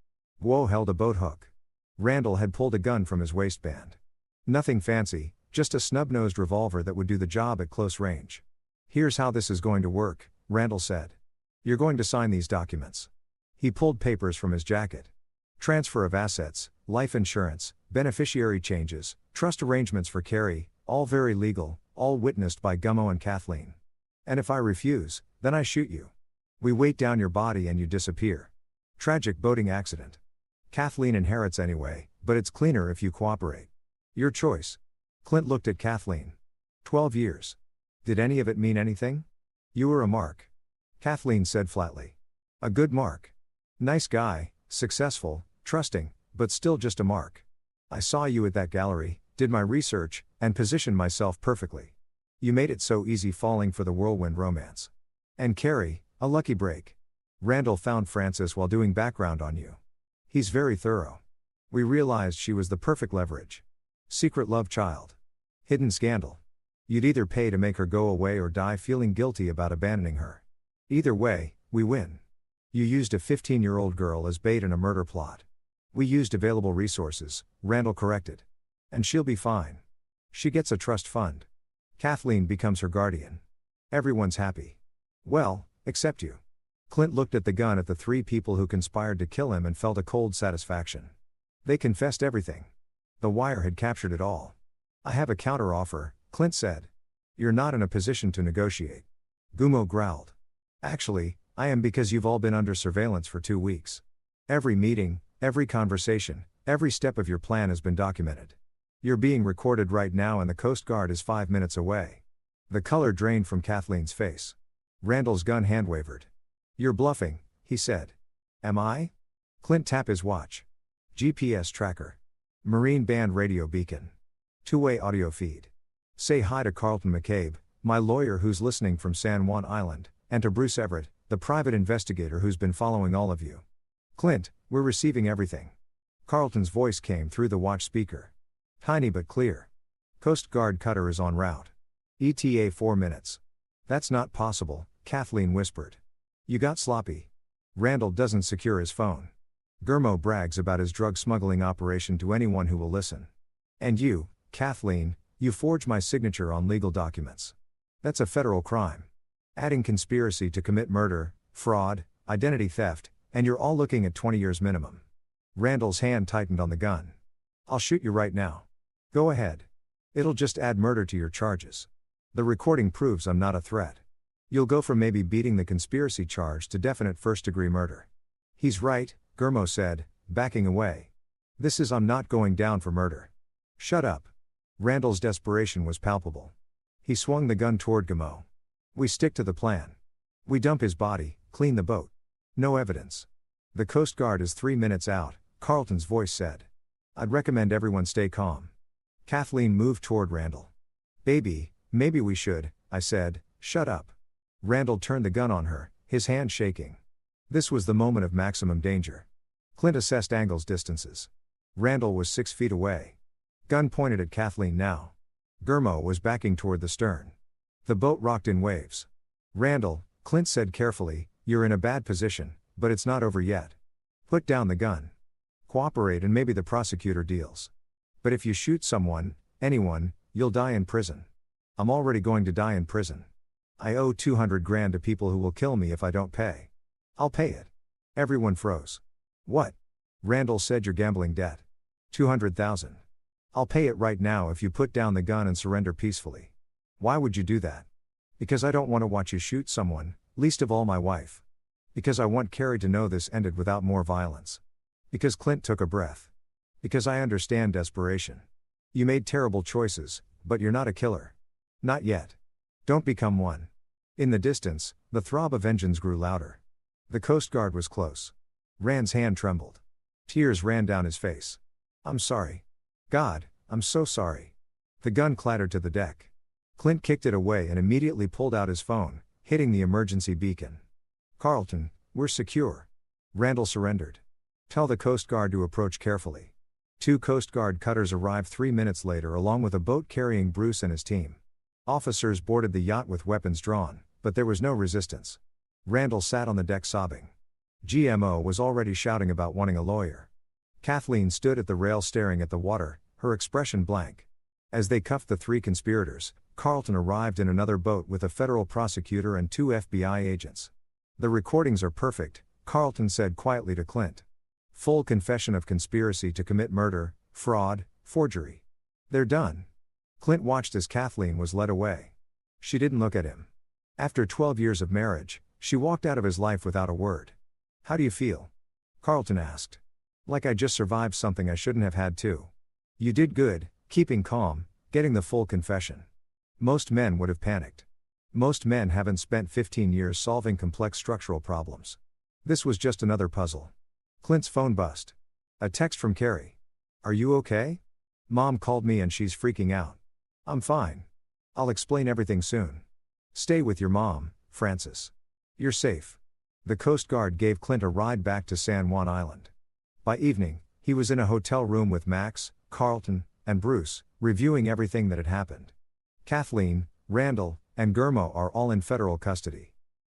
Guo held a boat hook. Randall had pulled a gun from his waistband. Nothing fancy, just a snub-nosed revolver that would do the job at close range. Here's how this is going to work, Randall said. You're going to sign these documents. He pulled papers from his jacket. Transfer of assets, life insurance, beneficiary changes, trust arrangements for Carrie, all very legal, all witnessed by Gummo and Kathleen. And if I refuse, then I shoot you. We weight down your body and you disappear. Tragic boating accident. Kathleen inherits anyway, but it's cleaner if you cooperate. Your choice. Clint looked at Kathleen. 12 years. Did any of it mean anything? You were a mark. Kathleen said flatly. A good mark. Nice guy, successful, trusting, but still just a mark. I saw you at that gallery, did my research, and positioned myself perfectly. You made it so easy falling for the whirlwind romance. And Carrie, a lucky break. Randall found Francis while doing background on you. He's very thorough. We realized she was the perfect leverage. Secret love child. Hidden scandal. You'd either pay to make her go away or die feeling guilty about abandoning her. Either way, we win. You used a 15-year-old girl as bait in a murder plot. We used available resources, Randall corrected. And she'll be fine. She gets a trust fund. Kathleen becomes her guardian. Everyone's happy. Well, except you. Clint looked at the gun at the three people who conspired to kill him and felt a cold satisfaction. They confessed everything. The wire had captured it all. I have a counter-offer, Clint said. You're not in a position to negotiate. Gummo growled. Actually, I am, because you've all been under surveillance for 2 weeks. Every meeting, every conversation, every step of your plan has been documented. You're being recorded right now and the Coast Guard is 5 minutes away. The color drained from Kathleen's face. Randall's gun hand wavered. You're bluffing, he said. Am I? Clint tapped his watch. GPS tracker. Marine band radio beacon. Two-way audio feed. Say hi to Carlton McCabe, my lawyer who's listening from San Juan Island, and to Bruce Everett, the private investigator who's been following all of you. Clint, we're receiving everything. Carlton's voice came through the watch speaker. Tiny but clear. Coast Guard cutter is en route. ETA 4 minutes. That's not possible, Kathleen whispered. You got sloppy. Randall doesn't secure his phone. Gummo brags about his drug smuggling operation to anyone who will listen. And you, Kathleen, you forged my signature on legal documents. That's a federal crime. Adding conspiracy to commit murder, fraud, identity theft, and you're all looking at 20 years minimum. Randall's hand tightened on the gun. I'll shoot you right now. Go ahead. It'll just add murder to your charges. The recording proves I'm not a threat. You'll go from maybe beating the conspiracy charge to definite first-degree murder. He's right, Gummo said, backing away. This is I'm not going down for murder. Shut up. Randall's desperation was palpable. He swung the gun toward Gummo. We stick to the plan. We dump his body, clean the boat. No evidence. The Coast Guard is 3 minutes out, Carlton's voice said. I'd recommend everyone stay calm. Kathleen moved toward Randall. Baby, maybe we should, I said, shut up. Randall turned the gun on her, his hand shaking. This was the moment of maximum danger. Clint assessed angles, distances. Randall was 6 feet away. Gun pointed at Kathleen now. Gummo was backing toward the stern. The boat rocked in waves. Randall, Clint said carefully, you're in a bad position, but it's not over yet. Put down the gun. Cooperate and maybe the prosecutor deals. But if you shoot someone, anyone, you'll die in prison. I'm already going to die in prison. I owe 200 grand to people who will kill me if I don't pay. I'll pay it. Everyone froze. What? Randall said, your gambling debt. 200,000. I'll pay it right now if you put down the gun and surrender peacefully. Why would you do that? Because I don't want to watch you shoot someone, least of all my wife. Because I want Carrie to know this ended without more violence. Because Clint took a breath. Because I understand desperation. You made terrible choices, but you're not a killer. Not yet. Don't become one. In the distance, the throb of engines grew louder. The Coast Guard was close. Rand's hand trembled. Tears ran down his face. I'm sorry. God, I'm so sorry. The gun clattered to the deck. Clint kicked it away and immediately pulled out his phone, hitting the emergency beacon. Carlton, we're secure. Randall surrendered. Tell the Coast Guard to approach carefully. 2 Coast Guard cutters arrived 3 minutes later along with a boat carrying Bruce and his team. Officers boarded the yacht with weapons drawn, but there was no resistance. Randall sat on the deck sobbing. GMO was already shouting about wanting a lawyer. Kathleen stood at the rail staring at the water, her expression blank. As they cuffed the 3 conspirators, Carlton arrived in another boat with a federal prosecutor and 2 FBI agents. "The recordings are perfect," Carlton said quietly to Clint. "Full confession of conspiracy to commit murder, fraud, forgery. They're done." Clint watched as Kathleen was led away. She didn't look at him. After 12 years of marriage, she walked out of his life without a word. "How do you feel?" Carlton asked. "Like I just survived something I shouldn't have had to." "You did good, keeping calm, getting the full confession. Most men would have panicked. Most men haven't spent 15 years solving complex structural problems. This was just another puzzle." Clint's phone buzzed. A text from Carrie. "Are you okay? Mom called me and she's freaking out." "I'm fine. I'll explain everything soon. Stay with your mom, Francis. You're safe." The Coast Guard gave Clint a ride back to San Juan Island. By evening, he was in a hotel room with Max, Carlton, and Bruce, reviewing everything that had happened. Kathleen, Randall, and Gurmo are all in federal custody.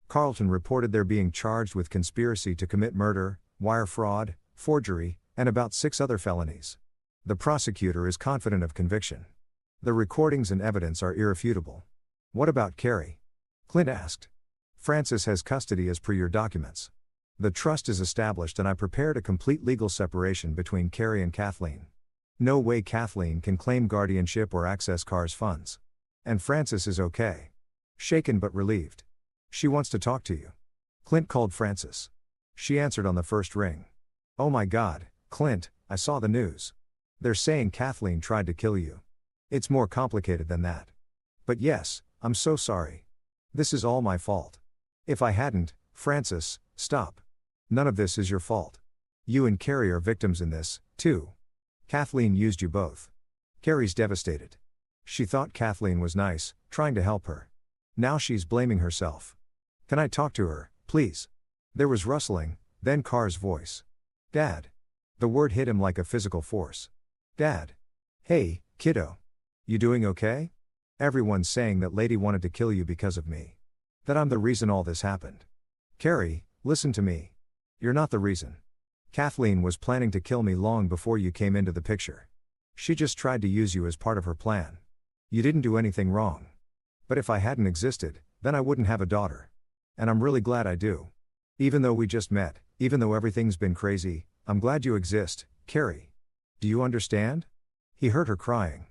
Carlton reported they're being charged with conspiracy to commit murder, wire fraud, forgery, and about 6 other felonies. The prosecutor is confident of conviction. The recordings and evidence are irrefutable. "What about Carrie?" Clint asked. "Francis has custody as per your documents. The trust is established and I prepared a complete legal separation between Carrie and Kathleen. No way Kathleen can claim guardianship or access Carr's funds. And Francis is okay. Shaken but relieved. She wants to talk to you." Clint called Francis. She answered on the first ring. "Oh my God, Clint, I saw the news. They're saying Kathleen tried to kill you. It's more complicated than that. But yes, I'm so sorry. This is all my fault. If I hadn't, Francis, stop. None of this is your fault. You and Carrie are victims in this, too. Kathleen used you both." Carrie's devastated. She thought Kathleen was nice, trying to help her. Now she's blaming herself. "Can I talk to her, please?" There was rustling, then Carr's voice. "Dad." The word hit him like a physical force. "Dad. Hey, kiddo. You doing okay? Everyone's saying that lady wanted to kill you because of me. That I'm the reason all this happened. Carrie, listen to me. You're not the reason. Kathleen was planning to kill me long before you came into the picture. She just tried to use you as part of her plan. You didn't do anything wrong. But if I hadn't existed, then I wouldn't have a daughter. And I'm really glad I do. Even though we just met, even though everything's been crazy, I'm glad you exist, Carrie. Do you understand?" He heard her crying.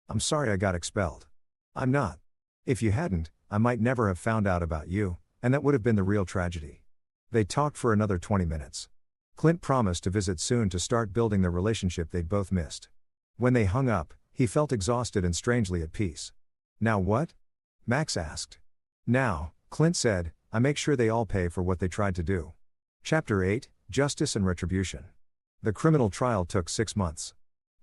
"I'm sorry I got expelled. I'm not. If you hadn't, I might never have found out about you, and that would have been the real tragedy." They talked for another 20 minutes. Clint promised to visit soon to start building the relationship they'd both missed. When they hung up, he felt exhausted and strangely at peace. "Now what?" Max asked. "Now," Clint said, "I make sure they all pay for what they tried to do." Chapter 8, Justice and Retribution. The criminal trial took 6 months.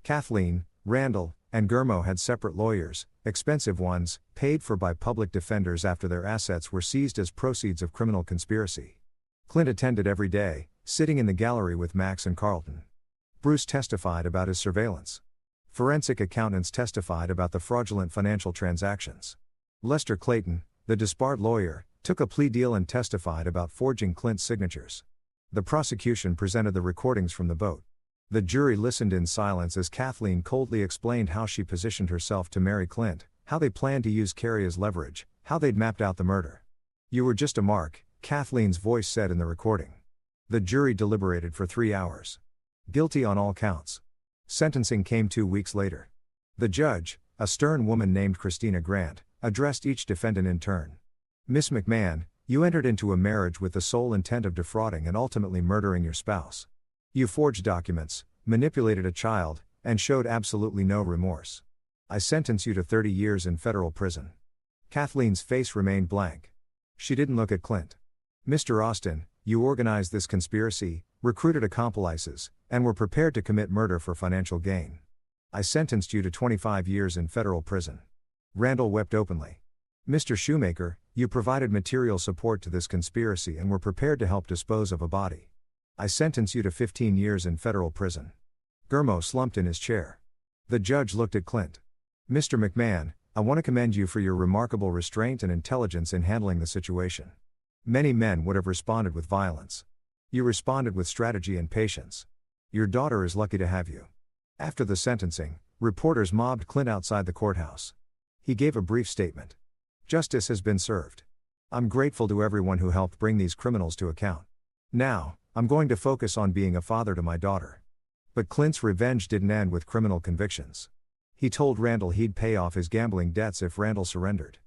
Kathleen, Randall, and Gurmo had separate lawyers, expensive ones, paid for by public defenders after their assets were seized as proceeds of criminal conspiracy. Clint attended every day, sitting in the gallery with Max and Carlton. Bruce testified about his surveillance. Forensic accountants testified about the fraudulent financial transactions. Lester Clayton, the disbarred lawyer, took a plea deal and testified about forging Clint's signatures. The prosecution presented the recordings from the boat. The jury listened in silence as Kathleen coldly explained how she positioned herself to marry Clint, how they planned to use Carrie as leverage, how they'd mapped out the murder. "You were just a mark," Kathleen's voice said in the recording. The jury deliberated for 3 hours. Guilty on all counts. Sentencing came 2 weeks later. The judge, a stern woman named Christina Grant, addressed each defendant in turn. "Miss McMahon, you entered into a marriage with the sole intent of defrauding and ultimately murdering your spouse. You forged documents, manipulated a child, and showed absolutely no remorse. I sentence you to 30 years in federal prison." Kathleen's face remained blank. She didn't look at Clint. "Mr. Austin, you organized this conspiracy, recruited accomplices, and were prepared to commit murder for financial gain. I sentenced you to 25 years in federal prison." Randall wept openly. "Mr. Shoemaker, you provided material support to this conspiracy and were prepared to help dispose of a body. I sentence you to 15 years in federal prison." Gurmo slumped in his chair. The judge looked at Clint. "Mr. McMahon, I want to commend you for your remarkable restraint and intelligence in handling the situation. Many men would have responded with violence. You responded with strategy and patience. Your daughter is lucky to have you. After the sentencing, reporters mobbed Clint outside the courthouse. He gave a brief statement. Justice has been served. I'm grateful to everyone who helped bring these criminals to account. Now, I'm going to focus on being a father to my daughter. But Clint's revenge didn't end with criminal convictions. He told Randall he'd pay off his gambling debts if Randall surrendered.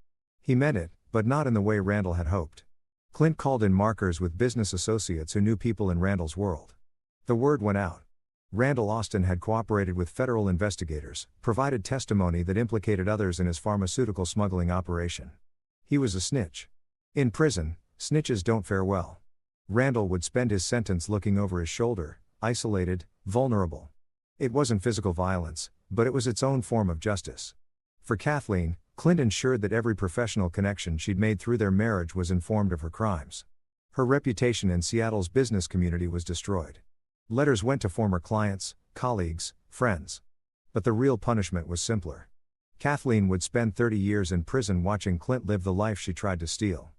He meant it, but not in the way Randall had hoped. Clint called in markers with business associates who knew people in Randall's world. The word went out. Randall Austin had cooperated with federal investigators, provided testimony that implicated others in his pharmaceutical smuggling operation. He was a snitch. In prison, snitches don't fare well. Randall would spend his sentence looking over his shoulder, isolated, vulnerable. It wasn't physical violence, but it was its own form of justice. For Kathleen, Clint ensured that every professional connection she'd made through their marriage was informed of her crimes. Her reputation in Seattle's business community was destroyed. Letters went to former clients, colleagues, friends. But the real punishment was simpler. Kathleen would spend 30 years in prison watching Clint live the life she tried to steal.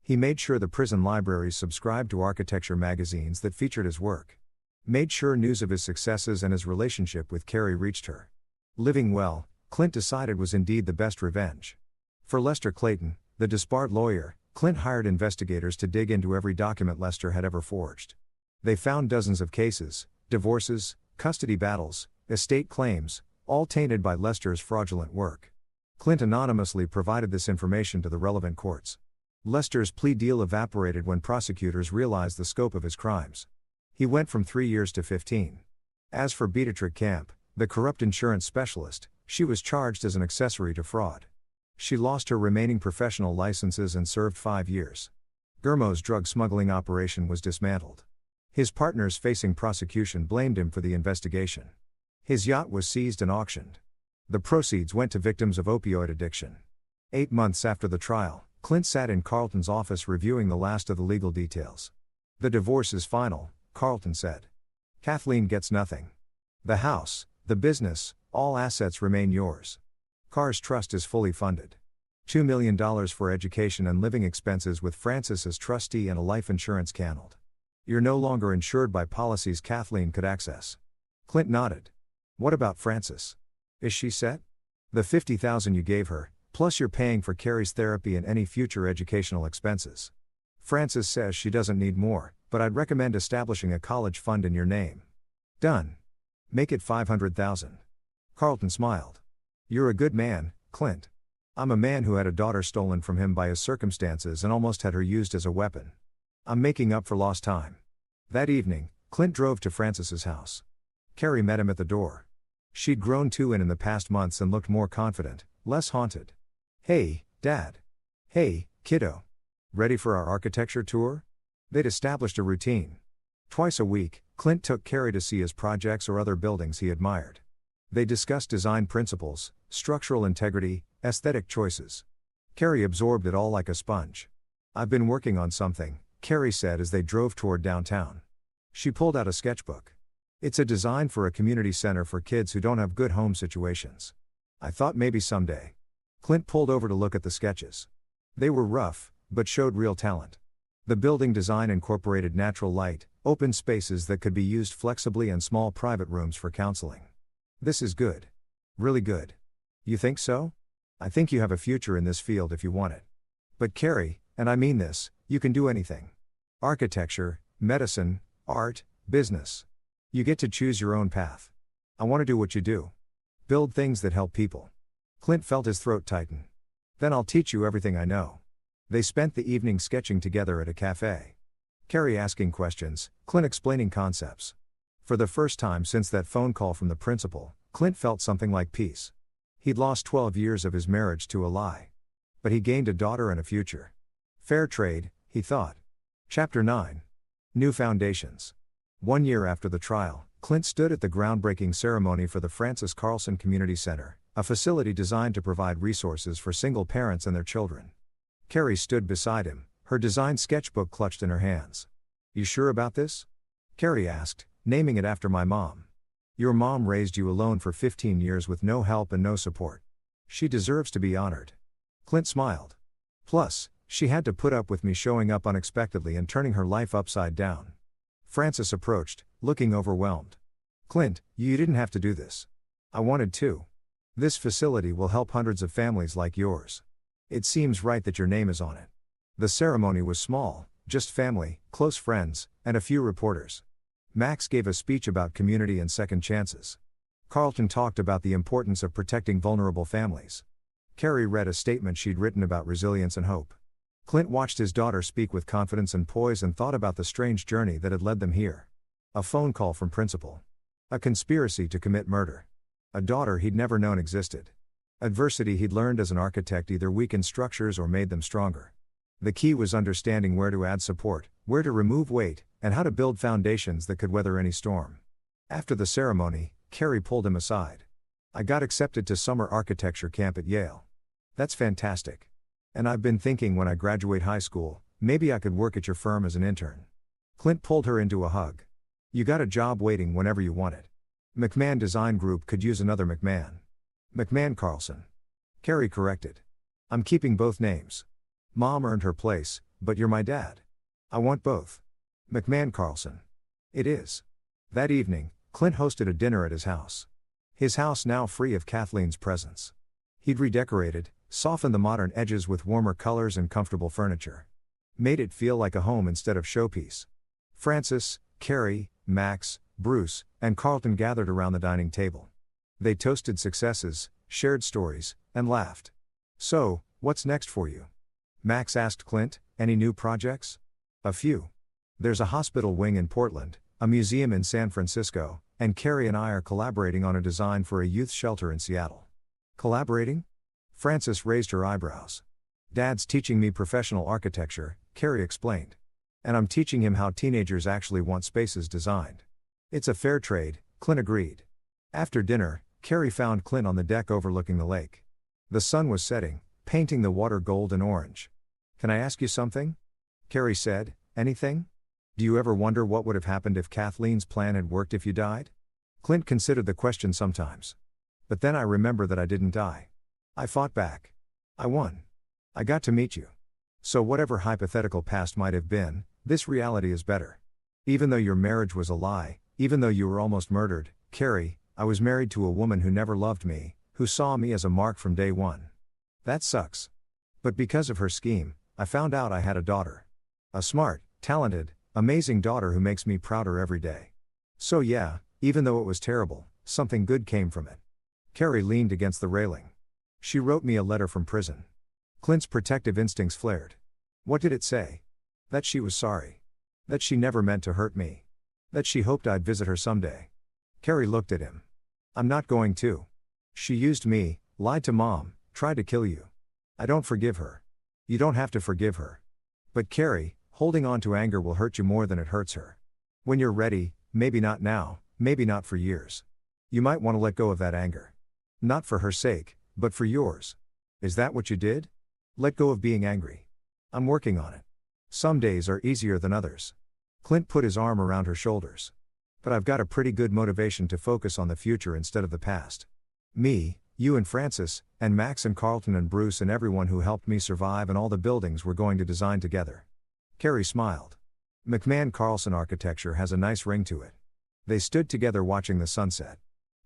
He made sure the prison libraries subscribed to architecture magazines that featured his work. Made sure news of his successes and his relationship with Carrie reached her. Living well, Clint decided was indeed the best revenge. For Lester Clayton, the disbarred lawyer, Clint hired investigators to dig into every document Lester had ever forged. They found dozens of cases, divorces, custody battles, estate claims, all tainted by Lester's fraudulent work. Clint anonymously provided this information to the relevant courts. Lester's plea deal evaporated when prosecutors realized the scope of his crimes. He went from 3 years to 15. As for Beatrice Camp, the corrupt insurance specialist, she was charged as an accessory to fraud. She lost her remaining professional licenses and served 5 years. Gurmo's drug smuggling operation was dismantled. His partners facing prosecution blamed him for the investigation. His yacht was seized and auctioned. The proceeds went to victims of opioid addiction. 8 months after the trial, Clint sat in Carlton's office reviewing the last of the legal details. The divorce is final, Carlton said. Kathleen gets nothing. The house, the business, all assets remain yours. Carr's trust is fully funded. $2 million for education and living expenses with Francis as trustee and a life insurance canceled. You're no longer insured by policies Kathleen could access. Clint nodded. What about Francis? Is she set? The $50,000 you gave her, plus you're paying for Carrie's therapy and any future educational expenses. Francis says she doesn't need more, but I'd recommend establishing a college fund in your name. Done. Make it $500,000. Carlton smiled. You're a good man, Clint. I'm a man who had a daughter stolen from him by his circumstances and almost had her used as a weapon. I'm making up for lost time. That evening, Clint drove to Francis's house. Carrie met him at the door. She'd grown too in the past months and looked more confident, less haunted. Hey, Dad. Hey, kiddo. Ready for our architecture tour? They'd established a routine. Twice a week, Clint took Carrie to see his projects or other buildings he admired. They discussed design principles, structural integrity, aesthetic choices. Carrie absorbed it all like a sponge. I've been working on something, Carrie said as they drove toward downtown. She pulled out a sketchbook. It's a design for a community center for kids who don't have good home situations. I thought maybe someday. Clint pulled over to look at the sketches. They were rough, but showed real talent. The building design incorporated natural light, open spaces that could be used flexibly and small private rooms for counseling. This is good. Really good. You think so? I think you have a future in this field if you want it. But Carrie, and I mean this, you can do anything. Architecture, medicine, art, business. You get to choose your own path. I want to do what you do. Build things that help people. Clint felt his throat tighten. Then I'll teach you everything I know. They spent the evening sketching together at a cafe. Carrie asking questions, Clint explaining concepts. For the first time since that phone call from the principal, Clint felt something like peace. He'd lost 12 years of his marriage to a lie. But he gained a daughter and a future. Fair trade, he thought. Chapter 9. New Foundations. 1 year after the trial, Clint stood at the groundbreaking ceremony for the Francis Carlson Community Center, a facility designed to provide resources for single parents and their children. Carrie stood beside him, her design sketchbook clutched in her hands. You sure about this? Carrie asked, naming it after my mom. Your mom raised you alone for 15 years with no help and no support. She deserves to be honored. Clint smiled. Plus, she had to put up with me showing up unexpectedly and turning her life upside down. Francis approached, looking overwhelmed. Clint, you didn't have to do this. I wanted to. This facility will help hundreds of families like yours. It seems right that your name is on it. The ceremony was small, just family, close friends, and a few reporters. Max gave a speech about community and second chances. Carlton talked about the importance of protecting vulnerable families. Carrie read a statement she'd written about resilience and hope. Clint watched his daughter speak with confidence and poise and thought about the strange journey that had led them here. A phone call from principal. A conspiracy to commit murder. A daughter he'd never known existed. Adversity he'd learned as an architect either weakened structures or made them stronger. The key was understanding where to add support, where to remove weight, and how to build foundations that could weather any storm. After the ceremony, Carrie pulled him aside. I got accepted to summer architecture camp at Yale. That's fantastic. And I've been thinking when I graduate high school, maybe I could work at your firm as an intern. Clint pulled her into a hug. You got a job waiting whenever you want it. McMahon Design Group could use another McMahon. McMahon Carlson. Carrie corrected. I'm keeping both names. Mom earned her place, but you're my dad. I want both. McMahon Carlson. It is. That evening, Clint hosted a dinner at his house. His house now free of Kathleen's presence. He'd redecorated, softened the modern edges with warmer colors and comfortable furniture. Made it feel like a home instead of showpiece. Francis, Carrie, Max, Bruce, and Carlton gathered around the dining table. They toasted successes, shared stories, and laughed. So, what's next for you? Max asked Clint, any new projects? A few. There's a hospital wing in Portland, a museum in San Francisco, and Carrie and I are collaborating on a design for a youth shelter in Seattle. Collaborating? Frances raised her eyebrows. Dad's teaching me professional architecture, Carrie explained. And I'm teaching him how teenagers actually want spaces designed. It's a fair trade, Clint agreed. After dinner, Carrie found Clint on the deck overlooking the lake. The sun was setting, painting the water gold and orange. Can I ask you something? Carrie said, anything? Do you ever wonder what would have happened if Kathleen's plan had worked if you died? Clint considered the question sometimes. But then I remember that I didn't die. I fought back. I won. I got to meet you. So whatever hypothetical past might have been, this reality is better. Even though your marriage was a lie, even though you were almost murdered, Carrie, I was married to a woman who never loved me, who saw me as a mark from day one. That sucks. But because of her scheme, I found out I had a daughter. A smart, talented, amazing daughter who makes me prouder every day. So yeah, even though it was terrible, something good came from it. Carrie leaned against the railing. She wrote me a letter from prison. Clint's protective instincts flared. What did it say? That she was sorry. That she never meant to hurt me. That she hoped I'd visit her someday. Carrie looked at him. I'm not going to. She used me, lied to Mom, tried to kill you. I don't forgive her. You don't have to forgive her. But Carrie, holding on to anger will hurt you more than it hurts her. When you're ready, maybe not now, maybe not for years. You might want to let go of that anger. Not for her sake, but for yours. Is that what you did? Let go of being angry. I'm working on it. Some days are easier than others. Clint put his arm around her shoulders. But I've got a pretty good motivation to focus on the future instead of the past. Me, you and Francis, and Max and Carlton and Bruce and everyone who helped me survive and all the buildings we're going to design together. Carrie smiled. McMahon Carlson architecture has a nice ring to it. They stood together watching the sunset.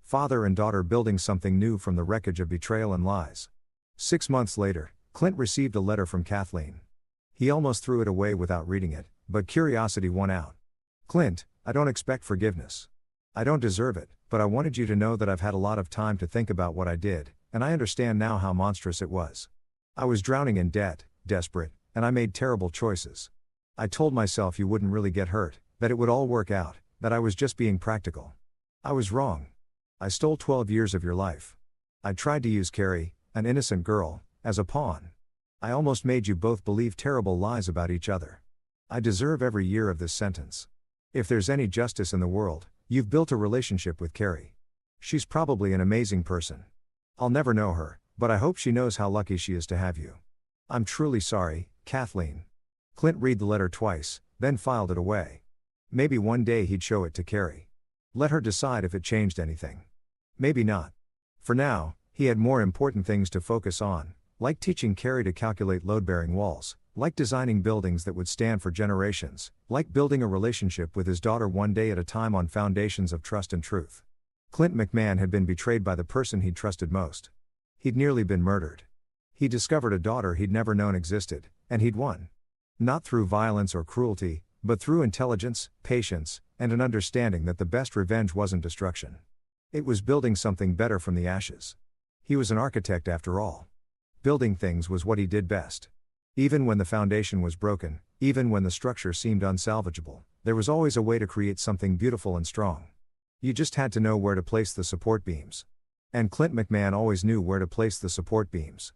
Father and daughter building something new from the wreckage of betrayal and lies. 6 months later, Clint received a letter from Kathleen. He almost threw it away without reading it, but curiosity won out. Clint, I don't expect forgiveness. I don't deserve it, but I wanted you to know that I've had a lot of time to think about what I did, and I understand now how monstrous it was. I was drowning in debt, desperate, and I made terrible choices. I told myself you wouldn't really get hurt, that it would all work out, that I was just being practical. I was wrong. I stole 12 years of your life. I tried to use Carrie, an innocent girl, as a pawn. I almost made you both believe terrible lies about each other. I deserve every year of this sentence. If there's any justice in the world, you've built a relationship with Carrie. She's probably an amazing person. I'll never know her, but I hope she knows how lucky she is to have you. I'm truly sorry, Kathleen. Clint read the letter twice, then filed it away. Maybe one day he'd show it to Carrie. Let her decide if it changed anything. Maybe not. For now, he had more important things to focus on, like teaching Carrie to calculate load-bearing walls, like designing buildings that would stand for generations, like building a relationship with his daughter one day at a time on foundations of trust and truth. Clint McMahon had been betrayed by the person he'd trusted most. He'd nearly been murdered. He discovered a daughter he'd never known existed, and he'd won. Not through violence or cruelty, but through intelligence, patience, and an understanding that the best revenge wasn't destruction. It was building something better from the ashes. He was an architect after all. Building things was what he did best. Even when the foundation was broken, even when the structure seemed unsalvageable, there was always a way to create something beautiful and strong. You just had to know where to place the support beams. And Clint McMahon always knew where to place the support beams.